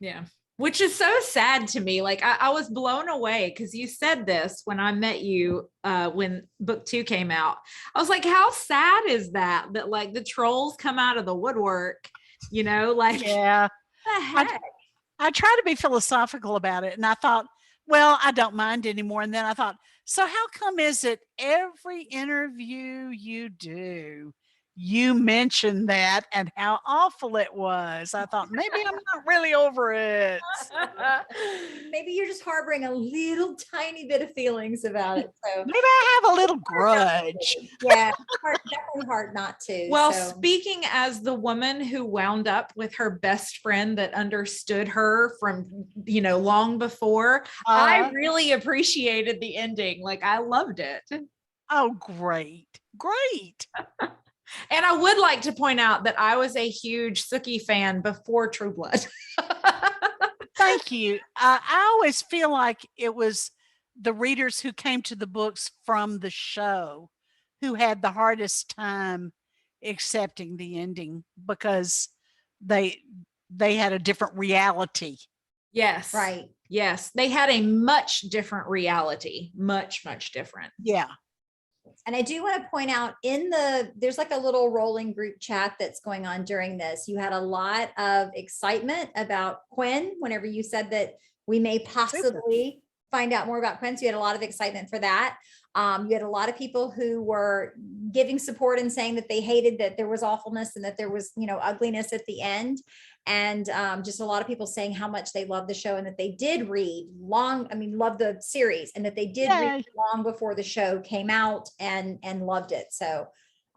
Yeah. Which is so sad to me. Like I was blown away because you said this when I met you when book 2 came out. I was like, how sad is that? That like the trolls come out of the woodwork, you know, like Yeah. the heck? I try to be philosophical about it. And I thought, well, I don't mind anymore. And then I thought, so how come is it every interview you do, you mention that and how awful it was? I thought maybe I'm not really over it. Maybe you're just harboring a little tiny bit of feelings about it. So Maybe I have a little grudge. yeah, definitely hard not to. Well, so. speaking as the woman who wound up with her best friend that understood her from, you know, long before, I really appreciated the ending. Like I loved it. Oh, great. Great. And I would like to point out that I was a huge Sookie fan before True Blood. Thank you. I always feel like it was the readers who came to the books from the show who had the hardest time accepting the ending because they had a different reality. Yes. Right. Yes. They had a much different reality. Much, much different. Yeah. And I do want to point out there's like a little rolling group chat that's going on during this. You had a lot of excitement about Quinn whenever you said that we may possibly find out more about Quinn. So you had a lot of excitement for that. You had a lot of people who were giving support and saying that they hated that there was awfulness and that there was, you know, ugliness at the end. And just a lot of people saying how much they loved the show and that they did read love the series and that they did read long before the show came out and loved it. So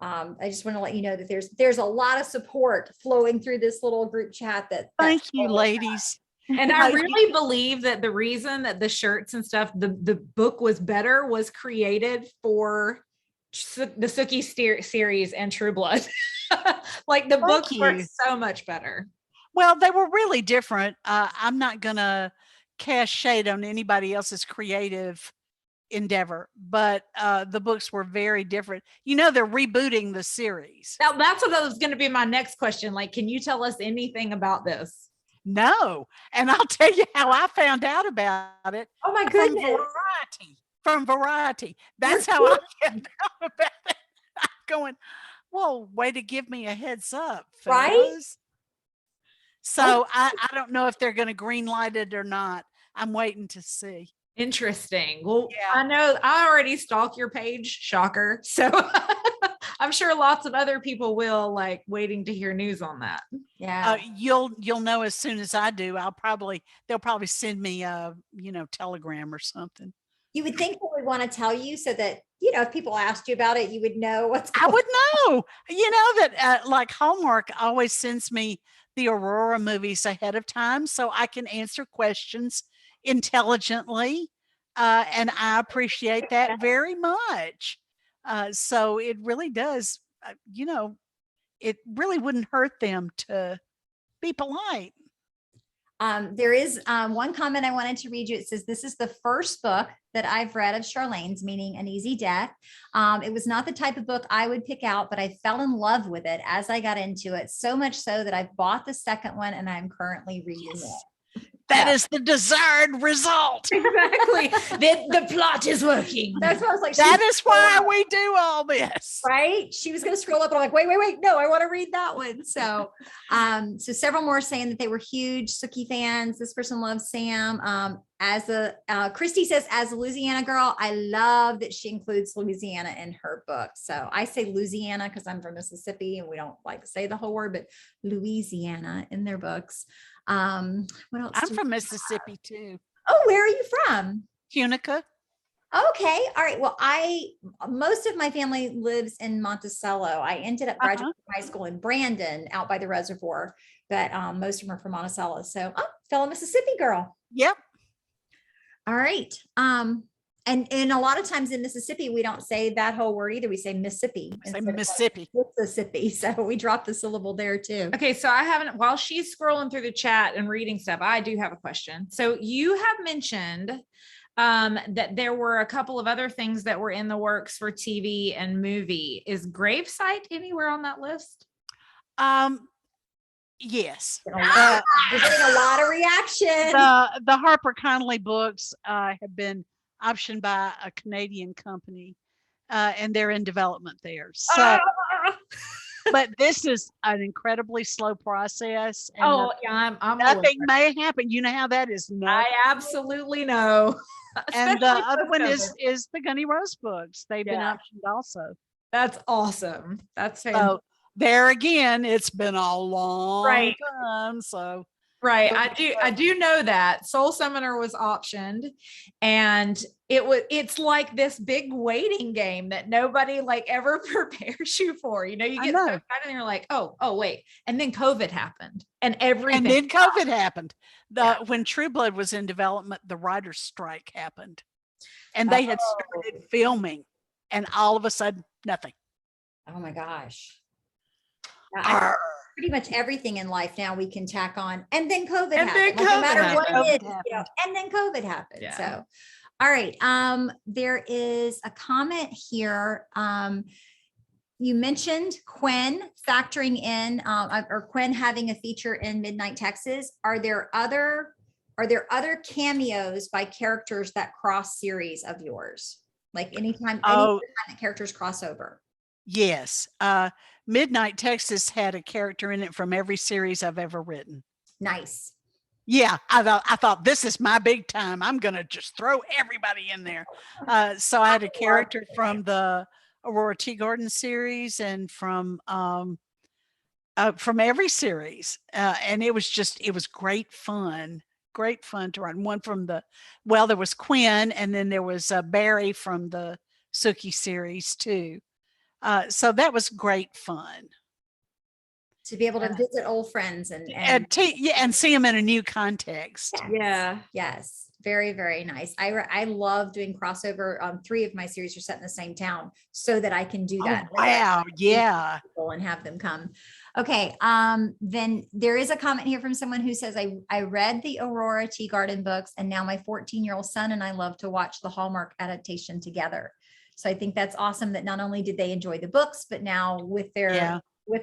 I just want to let you know that there's a lot of support flowing through this little group chat. Thank you, ladies. And I really believe that the reason that the shirts and stuff, the book was better was created for the Sookie series and True Blood. Like the books were so much better. Well, they were really different. I'm not going to cast shade on anybody else's creative endeavor, but the books were very different. You know, they're rebooting the series. Now, that's what was going to be my next question. Like, can you tell us anything about this? No. And I'll tell you how I found out about it. Oh my goodness. From Variety. That's how I found out about it. I'm going, well, way to give me a heads up. Fellas. Right? So I don't know if they're going to green light it or not. I'm waiting to see. Interesting. Well, yeah. I know I already stalk your page, shocker. So I'm sure lots of other people will, like waiting to hear news on that. Yeah. You'll know as soon as I do. They'll probably send me a, telegram or something. You would think they would want to tell you so that, if people asked you about it, you would know what's going on. I would know, that like Hallmark always sends me the Aurora movies ahead of time so I can answer questions intelligently. And I appreciate that very much. So it really does, it really wouldn't hurt them to be polite. There is one comment I wanted to read you. It says, this is the first book that I've read of Charlaine's, meaning An Easy Death. It was not the type of book I would pick out, but I fell in love with it as I got into it, so much so that I've bought the second one and I'm currently reading it. That is the desired result. Exactly. The plot is working. That's what I was like. That is why we do all this. Right? She was going to scroll up and I'm like, wait. No, I want to read that one. So, so several more saying that they were huge Sookie fans. This person loves Sam. Christy says, as a Louisiana girl, I love that she includes Louisiana in her book. So I say Louisiana because I'm from Mississippi and we don't like to say the whole word, but Louisiana in their books. What else? I'm from Mississippi too. Oh, where are you from? Tunica. Okay. All right. Well, most of my family lives in Monticello. I ended up graduating from high school in Brandon out by the reservoir, but most of them are from Monticello. So, fellow Mississippi girl. Yep. All right. And a lot of times in Mississippi, we don't say that whole word either. We say Mississippi. I say instead of, like, Mississippi. Mississippi. So we dropped the syllable there too. Okay, so I haven't, while she's scrolling through the chat and reading stuff, I do have a question. So you have mentioned that there were a couple of other things that were in the works for TV and movie. Is Gravesite anywhere on that list? Yes. We're getting a lot of reaction. The Harper Connolly books have been optioned by a Canadian company, and they're in development there. So, but this is an incredibly slow process. And Oh, yeah, I'm nothing aware. may happen. You know how that is. I absolutely know. And the Especially other one post-COVID. is the Gunnie Rose books. They've been Yeah. optioned also. That's awesome. That's fantastic. So there again, it's been a long Right. time. So Right. I do know that Soul Summoner was optioned, and it's like this big waiting game that nobody like ever prepares you for. You know, you I get so know. excited and you're like, oh, wait. And then COVID happened and everything. and then COVID happened. Yeah. When True Blood was in development, the writer's strike happened, and they had started filming, and all of a sudden, nothing. Oh my gosh. Pretty much everything in life now we can tack on, and then COVID And then happened. Like, no matter COVID what happened. it is, you know, and then COVID happened. Yeah. So, all right. There is a comment here. You mentioned Quinn factoring in, or Quinn having a feature in Midnight Texas. Are there other cameos by characters that cross series of yours? Like anytime that characters cross over? Yes. Midnight Texas had a character in it from every series I've ever written. Nice. Yeah, I thought this is my big time. I'm gonna just throw everybody in there. So I had a character from the Aurora Teagarden series and from every series, and it was great fun. Great fun to run. One from there was Quinn, and then there was Barry from the Sookie series too. So that was great fun. To be able to visit old friends and see them in a new context. Yeah. Yes. Very, very nice. I love doing crossover. 3 of my series are set in the same town so that I can do that. Oh, wow. Yeah. And have them come. Okay. Then there is a comment here from someone who says, I read the Aurora Teagarden books, and now my 14-year-old son and I love to watch the Hallmark adaptation together. So I think that's awesome that not only did they enjoy the books, but now with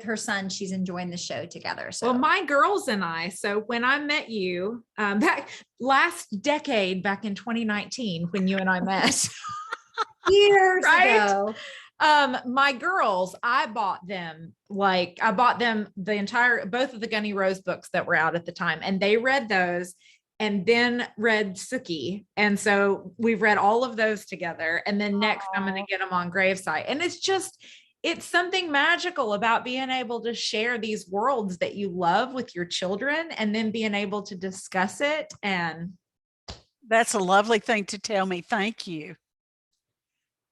her son, she's enjoying the show together. So Well, my girls and I, so when I met you back last decade, back in 2019, when you and I met years Right? ago. My girls, I bought them both of the Gunnie Rose books that were out at the time, and they read those and then read Sookie. And so we've read all of those together. And then next I'm going to get them on Gravesite. And it's something magical about being able to share these worlds that you love with your children and then being able to discuss it. And that's a lovely thing to tell me. Thank you.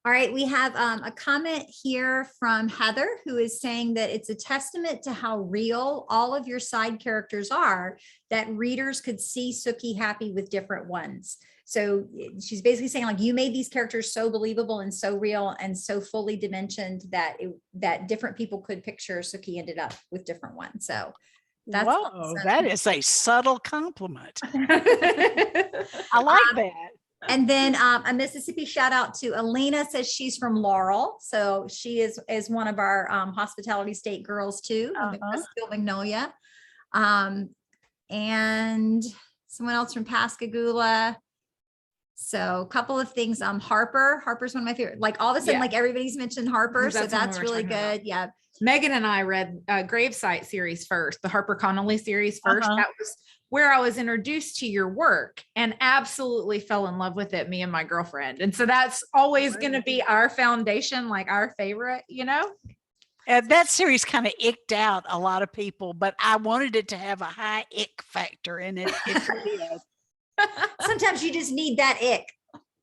All right, we have a comment here from Heather, who is saying that it's a testament to how real all of your side characters are, that readers could see Sookie happy with different ones. So she's basically saying, like, you made these characters so believable and so real and so fully dimensioned that different people could picture Sookie ended up with different ones. So that's awesome. That is a subtle compliment. I like that. And then a Mississippi shout out to Alina, says she's from Laurel. So she is one of our hospitality state girls too, Westfield Magnolia. And someone else from Pascagoula. So a couple of things. Harper's one of my favorite, like all of a sudden, like everybody's mentioned Harper. So that's really good. Yeah. Megan and I read Gravesite series first, the Harper Connolly series first. That was where I was introduced to your work and absolutely fell in love with it, me and my girlfriend. And so that's always going to be our foundation, like our favorite, you know? That series kind of icked out a lot of people, but I wanted it to have a high ick factor in it. It did. Sometimes you just need that ick.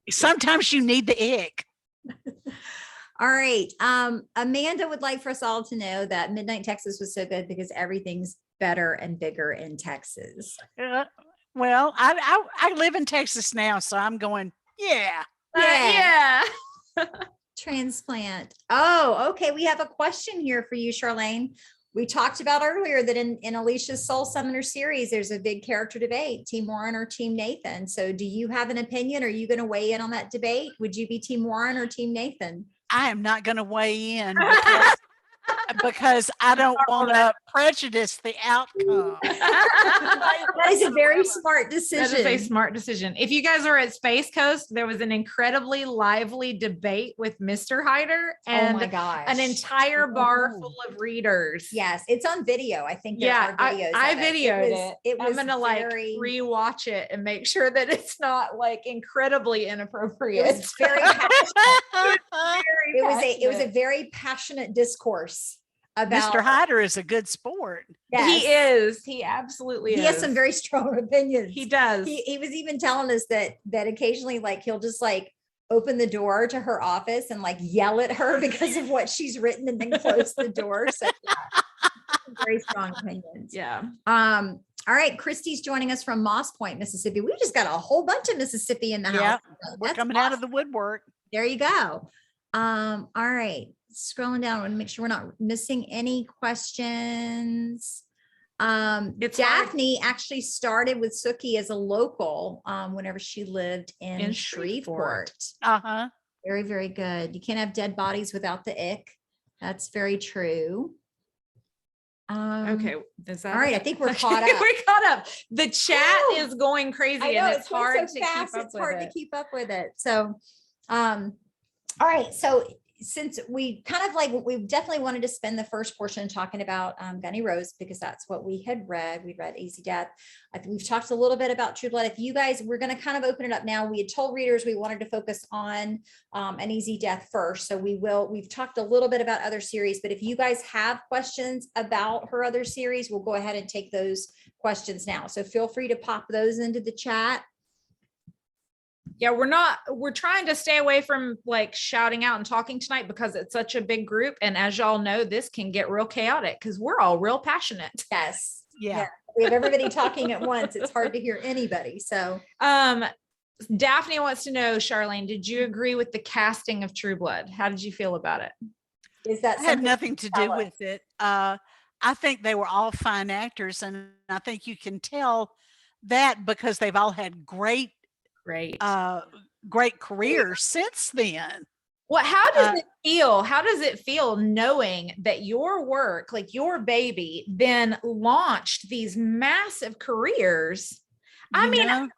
Sometimes you need the ick. All right. Amanda would like for us all to know that Midnight Texas was so good because everything's better and bigger in Texas. Well, I live in Texas now, so I'm going, yeah. Yeah. Transplant. Oh, okay. We have a question here for you, Charlaine. We talked about earlier that in Alicia's Soul Summoner series, there's a big character debate, Team Warren or Team Nathan. So do you have an opinion? Are you going to weigh in on that debate? Would you be Team Warren or Team Nathan? I am not going to weigh in because I don't want to prejudice the outcome. That is a very smart That is a decision. smart decision. If you guys are at Space Coast, there was an incredibly lively debate with Mr. Hyder Oh my and gosh. an entire bar Ooh. full of readers. Yes, it's on video. I think there Yeah, are videos. I of videoed it. It I'm was gonna like very, rewatch it and make sure that it's not like incredibly it inappropriate. was very passionate. It was a passionate. very passionate discourse about Mr. Hyder is a good sport. Yes. He is. He absolutely He is. has some very strong opinions. He does. He was even telling us that occasionally like he'll just like open the door to her office and like yell at her because of what she's written and then close the door. So yeah, very strong opinions. Yeah. All right, Christy's joining us from Moss Point, Mississippi. We just got a whole bunch of Mississippi in the Yeah, house. we're That's coming out of awesome. the woodwork. There you go. All right, scrolling down, I want to make sure we're not missing any questions. It's Daphne actually started with Sookie as a local whenever she lived in In Shreveport. Uh-huh. Very, very good. You can't have dead bodies without the ick. That's very true. Okay. Is that All right, it? I think we're Okay, caught up. We're caught up. The chat Woo! is going crazy I know and it's going hard so to keep fast, up it's with hard to it. keep up with it. So, all right. So since we kind of like, we definitely wanted to spend the first portion talking about Gunnie Rose because that's what we had read. We read Easy Death. We've talked a little bit about True Blood. If you guys, we're going to kind of open it up now. We had told readers we wanted to focus on an Easy Death first. So we've talked a little bit about other series, but if you guys have questions about her other series, we'll go ahead and take those questions now. So feel free to pop those into the chat. Yeah, we're trying to stay away from like shouting out and talking tonight because it's such a big group. And as y'all know, this can get real chaotic because we're all real passionate. Yes. Yeah. We have everybody talking at once. It's hard to hear anybody. So Daphne wants to know, Charlaine, did you agree with the casting of True Blood? How did you feel about it? is that I had something nothing you to tell do us? with it. I think they were all fine actors, and I think you can tell that because they've all had great careers since then. Well, how does it feel? How does it feel knowing that your work, like your baby, then launched these massive careers? I mean,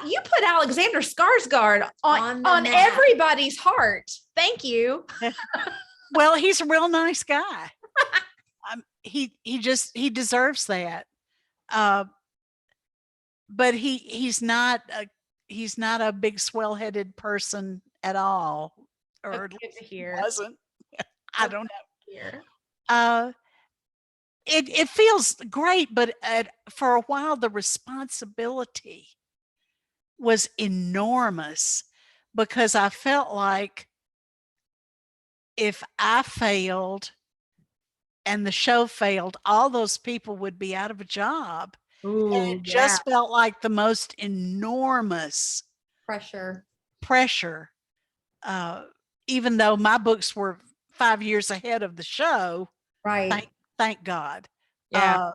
you put Alexander Skarsgård on the map. everybody's heart. Thank you. Well, he's a real nice guy. He deserves that. But he's not a big swell-headed person at all. Or That's good to hear. wasn't. I don't Here. know. It feels great, but for a while the responsibility was enormous because I felt like if I failed and the show failed, all those people would be out of a job. Ooh, And it just felt like the most enormous Pressure. Even though my books were 5 years ahead of the show, Right. thank God. Yeah.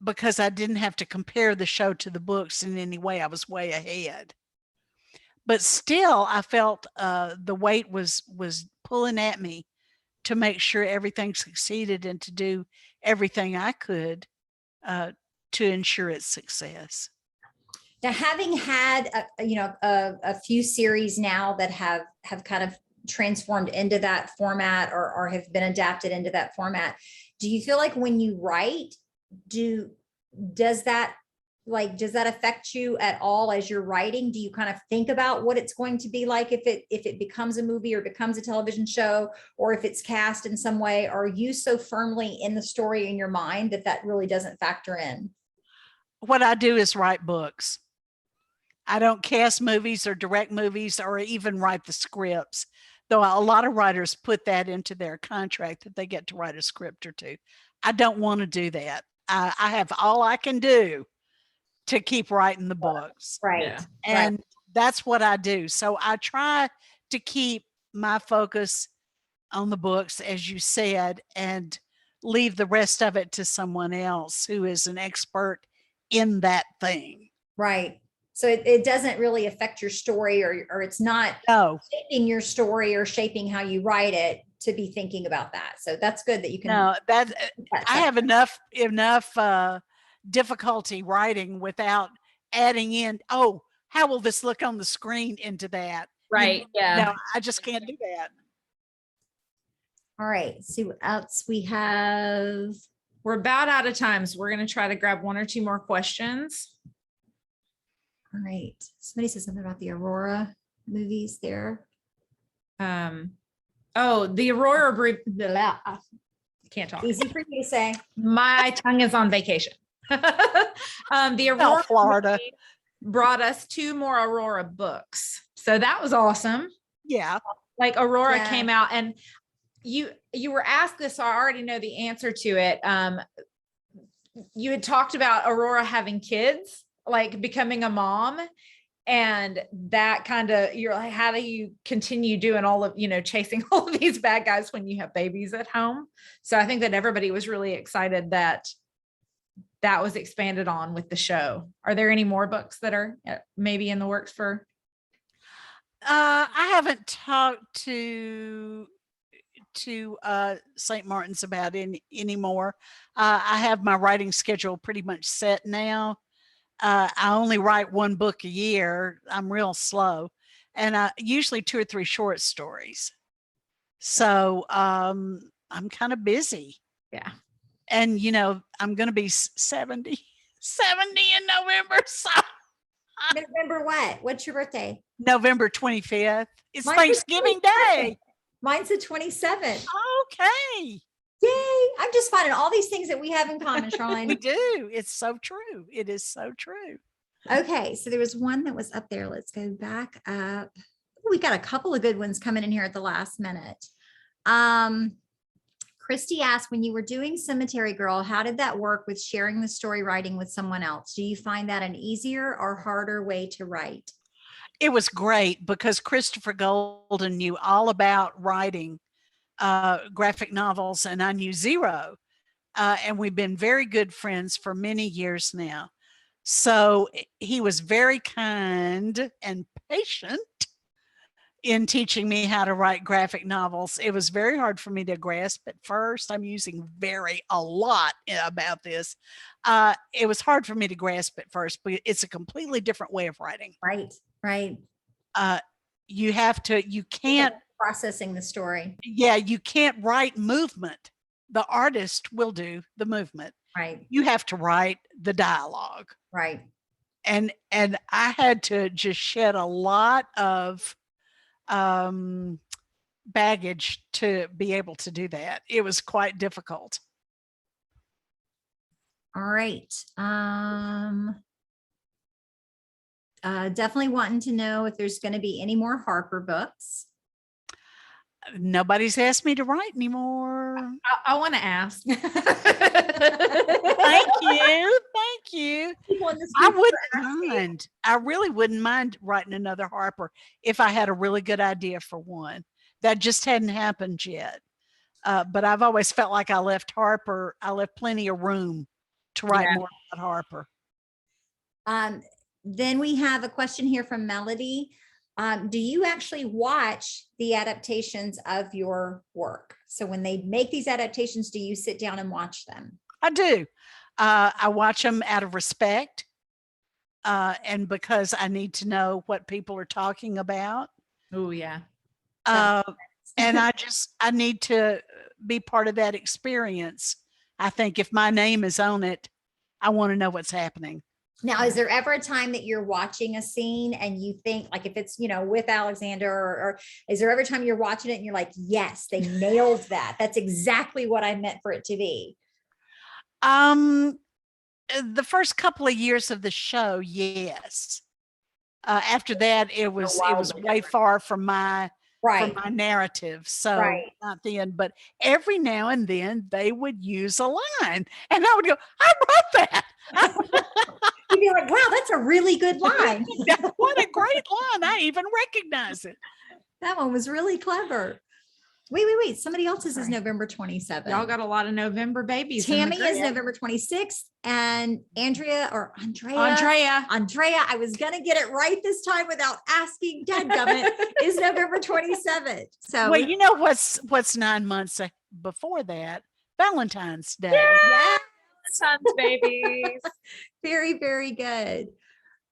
Because I didn't have to compare the show to the books in any way. I was way ahead. But still, I felt the weight was pulling at me to make sure everything succeeded and to do everything I could to ensure its success. Now, having had a few series now that have kind of transformed into that format or have been adapted into that format, do you feel like when you write, does that affect you at all as you're writing? Do you kind of think about what it's going to be like if it becomes a movie or becomes a television show, or if it's cast in some way? Or are you so firmly in the story in your mind that really doesn't factor in? What I do is write books. I don't cast movies or direct movies or even write the scripts, though a lot of writers put that into their contract that they get to write a script or two. I don't want to do that. I have all I can do to keep writing the books. Right. Yeah. And that's what I do. So I try to keep my focus on the books, as you said, and leave the rest of it to someone else who is an expert in that thing. Right. So it doesn't really affect your story, or it's not No, shaping your story or shaping how you write it to be thinking about that. So that's good that you can. no, that that I stuff. have enough difficulty writing without adding in, oh, how will this look on the screen into that? Right. Yeah. No, I just can't do that. All right. See what else we have. We're about out of time, so we're going to try to grab one or two more questions. All right. Somebody said something about the Aurora movies there. Oh, the Aurora group. I can't talk. Easy for you to say. My tongue is on vacation. The Aurora Florida. group brought us 2 more Aurora books. So that was awesome. Yeah. Like Aurora Yeah. came out, and you were asked this, so I already know the answer to it. You had talked about Aurora having kids, like becoming a mom, and that kind of, you're like, how do you continue doing all of, chasing all of these bad guys when you have babies at home? So I think that everybody was really excited that that was expanded on with the show. Are there any more books that are maybe in the works for? I haven't talked to St. Martin's about anymore. I have my writing schedule pretty much set now. I only write 1 book a year. I'm real slow, and usually 2 or 3 short stories. So I'm kind of busy. Yeah. And I'm going to be 70 in November. So November what? What's your birthday? November 25th. It's Mine's the Thanksgiving 27th. Day. Mine's the 27th. Okay. Yay. I'm just finding all these things that we have in common, We Charlaine. do. It's so true. It is so true. Okay. So there was one that was up there. Let's go back up. Ooh, we got a couple of good ones coming in here at the last minute. Christy asked, when you were doing Cemetery Girl, how did that work with sharing the story writing with someone else? Do you find that an easier or harder way to write? It was great because Christopher Golden knew all about writing graphic novels, and I knew zero. And we've been very good friends for many years now. So he was very kind and patient in teaching me how to write graphic novels. It was very hard for me to grasp at first. I'm using a lot about this. It was hard for me to grasp at first, but it's a completely different way of writing. Right. Right. You can't Processing the story. Yeah, you can't write movement. The artist will do the movement. Right. You have to write the dialogue. Right. And I had to just shed a lot of baggage to be able to do that. It was quite difficult. All right. Definitely wanting to know if there's going to be any more Harper books. Nobody's asked me to write anymore. I want to ask. Thank you. People in this I group are wouldn't asking. mind. I really wouldn't mind writing another Harper if I had a really good idea for one. That just hadn't happened yet. But I've always felt like I left plenty of room to write more about Harper. Then we have a question here from Melody. Do you actually watch the adaptations of your work? So when they make these adaptations, do you sit down and watch them? I do. I watch them out of respect and because I need to know what people are talking about. Oh, yeah. And I need to be part of that experience. I think if my name is on it, I want to know what's happening. Now, is there ever a time that you're watching a scene and you think, like, if it's, with Alexander, or is there ever a time you're watching it and you're like, yes, they nailed that. That's exactly what I meant for it to be. The first couple of years of the show, yes. After that, it was wildly way different. far from my Right. narrative. So Right. not then, but every now and then they would use a line, and I would go, "I wrote that." You'd be like, wow, that's a really good line. What a great line! I even recognize it. That one was really clever. Wait. Somebody else's is Sorry. November 27th. Y'all got a lot of November babies. in the Tammy is group. November 26th, and Andrea, Andrea. I was gonna get it right this time without asking. Dadgummit is November 27th. So Well, you know what's 9 months before that? Valentine's Day. yeah, Sons babies. very, very good.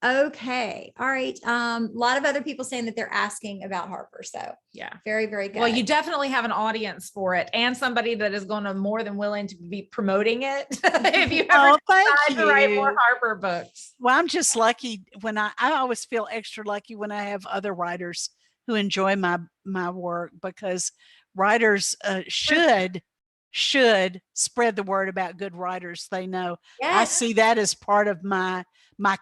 Okay. All right. A lot of other people saying that they're asking about Harper. So Yeah. very, very good. Well, you definitely have an audience for it and somebody that is going to more than willing to be promoting it. If you ever Oh, thank decide to write more you. Harper books. Well, I'm just lucky when I always feel extra lucky when I have other writers who enjoy my work, because writers should spread the word about good writers they know. I Yes. see that as part of my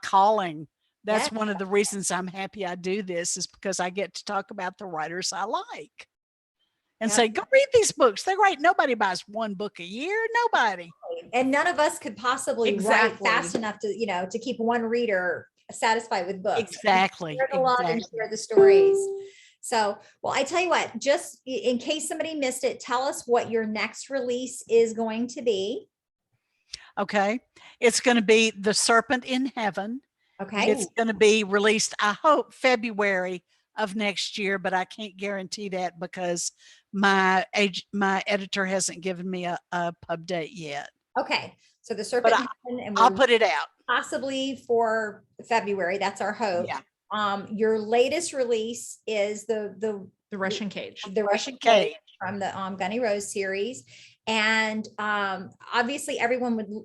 calling. That's Yes. one of the reasons I'm happy I do this, is because I get to talk about the writers I like and Yep. say, go read these books. They're great. Nobody buys one book a year. Nobody. And none of us could possibly write fast enough to, to keep one reader satisfied with books. Exactly. Share the love and share the stories. So, well, I tell you what, just in case somebody missed it, tell us what your next release is going to be. Okay. It's going to be The Serpent in Heaven. Okay. It's going to be released, I hope, February of next year, but I can't guarantee that because my editor hasn't given me a pub date yet. Okay. So The Serpent in Heaven, and I'll we're put it out. possibly for February. That's our hope. Yeah. Your latest release is the Russian Cage. the Russian Cage from the Gunnie Rose series. And obviously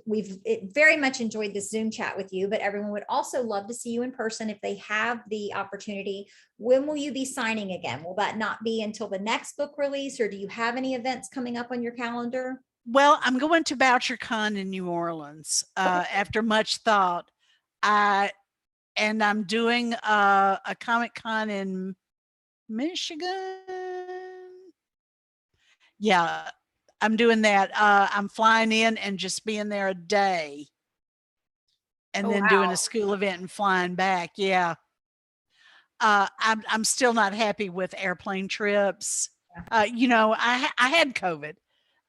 we've very much enjoyed this Zoom chat with you, but everyone would also love to see you in person if they have the opportunity. When will you be signing again? Will that not be until the next book release, or do you have any events coming up on your calendar? Well, I'm going to BoucherCon in New Orleans after much thought. I'm doing a Comic Con in Michigan. Yeah, I'm doing that. I'm flying in and just being there a day, and then doing a school event and flying back. Yeah. I'm still not happy with airplane trips. I had COVID.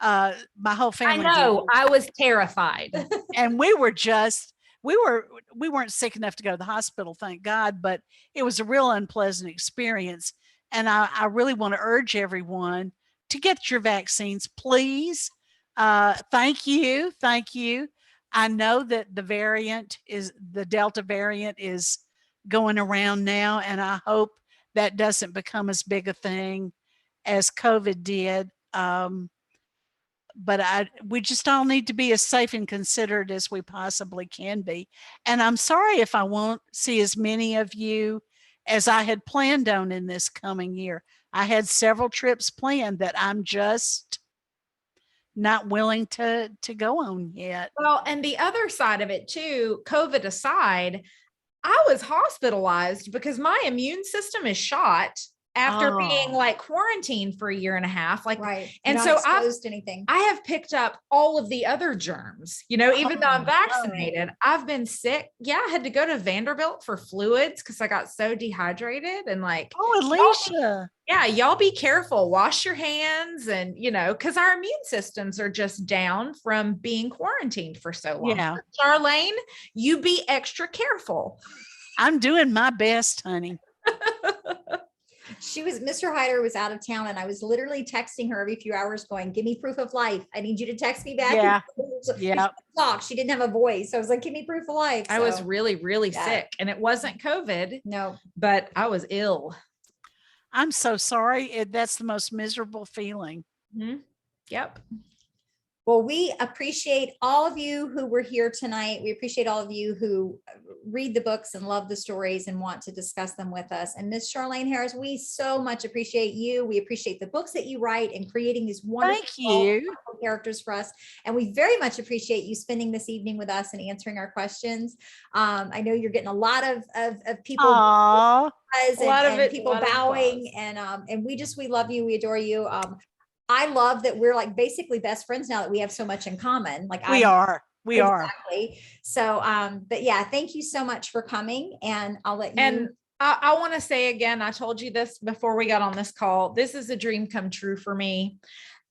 My whole family. I know. did. I was terrified. And we weren't sick enough to go to the hospital, thank God, but it was a real unpleasant experience. And I really want to urge everyone to get your vaccines, please. Thank you. I know that the Delta variant is going around now, and I hope that doesn't become as big a thing as COVID did. But we just all need to be as safe and considerate as we possibly can be. And I'm sorry if I won't see as many of you as I had planned on in this coming year. I had several trips planned that I'm just not willing to go on yet. Well, and the other side of it too, COVID aside, I was hospitalized because my immune system is shot after being like quarantined for a year and a half. Like, Right. and Not so exposed to anything. I have picked up all of the other germs, even though I'm vaccinated, I've been sick. Yeah. I had to go to Vanderbilt for fluids because I got so dehydrated and like, oh, Elicia. y'all be careful, wash your hands and, because our immune systems are just down from being quarantined for so long. Yeah. Charlaine, you be extra careful. I'm doing my best, honey. Mr. Hyder was out of town, and I was literally texting her every few hours going, give me proof of life. I need you to text me back. Yeah. Yeah. She didn't have a voice. So I was like, give me proof of life. I was really, really sick, and it wasn't COVID. No, but I was ill. I'm so sorry. That's the most miserable feeling. Mm-hmm. Yep. Well, we appreciate all of you who were here tonight. We appreciate all of you who read the books and love the stories and want to discuss them with us. And Miss Charlaine Harris, we so much appreciate you. We appreciate the books that you write and creating these wonderful Thank you. characters for us. And we very much appreciate you spending this evening with us and answering our questions. I know you're getting a lot of people. Aww. And, A lot of it, people a lot of bowing, applause. and we love you, we adore you. I love that we're like basically best friends now that we have so much in common. Like We are. exactly. So but yeah, thank you so much for coming, and I'll let you. And I want to say again, I told you this before we got on this call, this is a dream come true for me.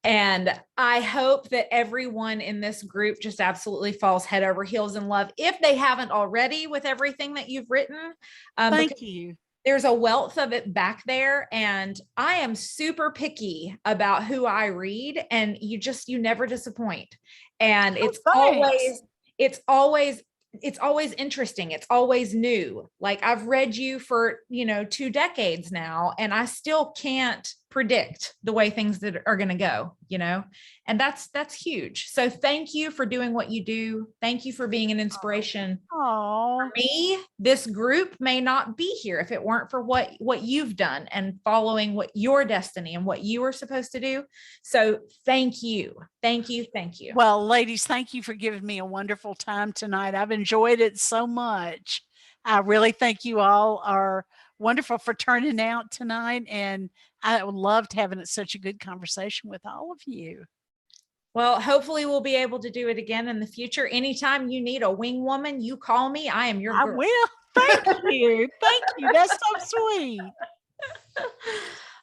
And I hope that everyone in this group just absolutely falls head over heels in love, if they haven't already, with everything that you've written. Thank you. There's a wealth of it back there. And I am super picky about who I read, and you never disappoint. And it's always interesting. It's always new. Like, I've read you for, 2 decades now, and I still can't predict the way things that are going to go, and that's huge. So thank you for doing what you do. Thank you for being an inspiration. Oh, For me, this group may not be here if it weren't for what you've done and following what your destiny and what you were supposed to do. So thank you. Thank you. Thank you. well, ladies, thank you for giving me a wonderful time tonight. I've enjoyed it so much. I really think you all are wonderful for turning out tonight. And I loved having such a good conversation with all of you. Well, hopefully we'll be able to do it again in the future. Anytime you need a wing woman, you call me. I am your I girl. will. Thank you. Thank you. That's so sweet.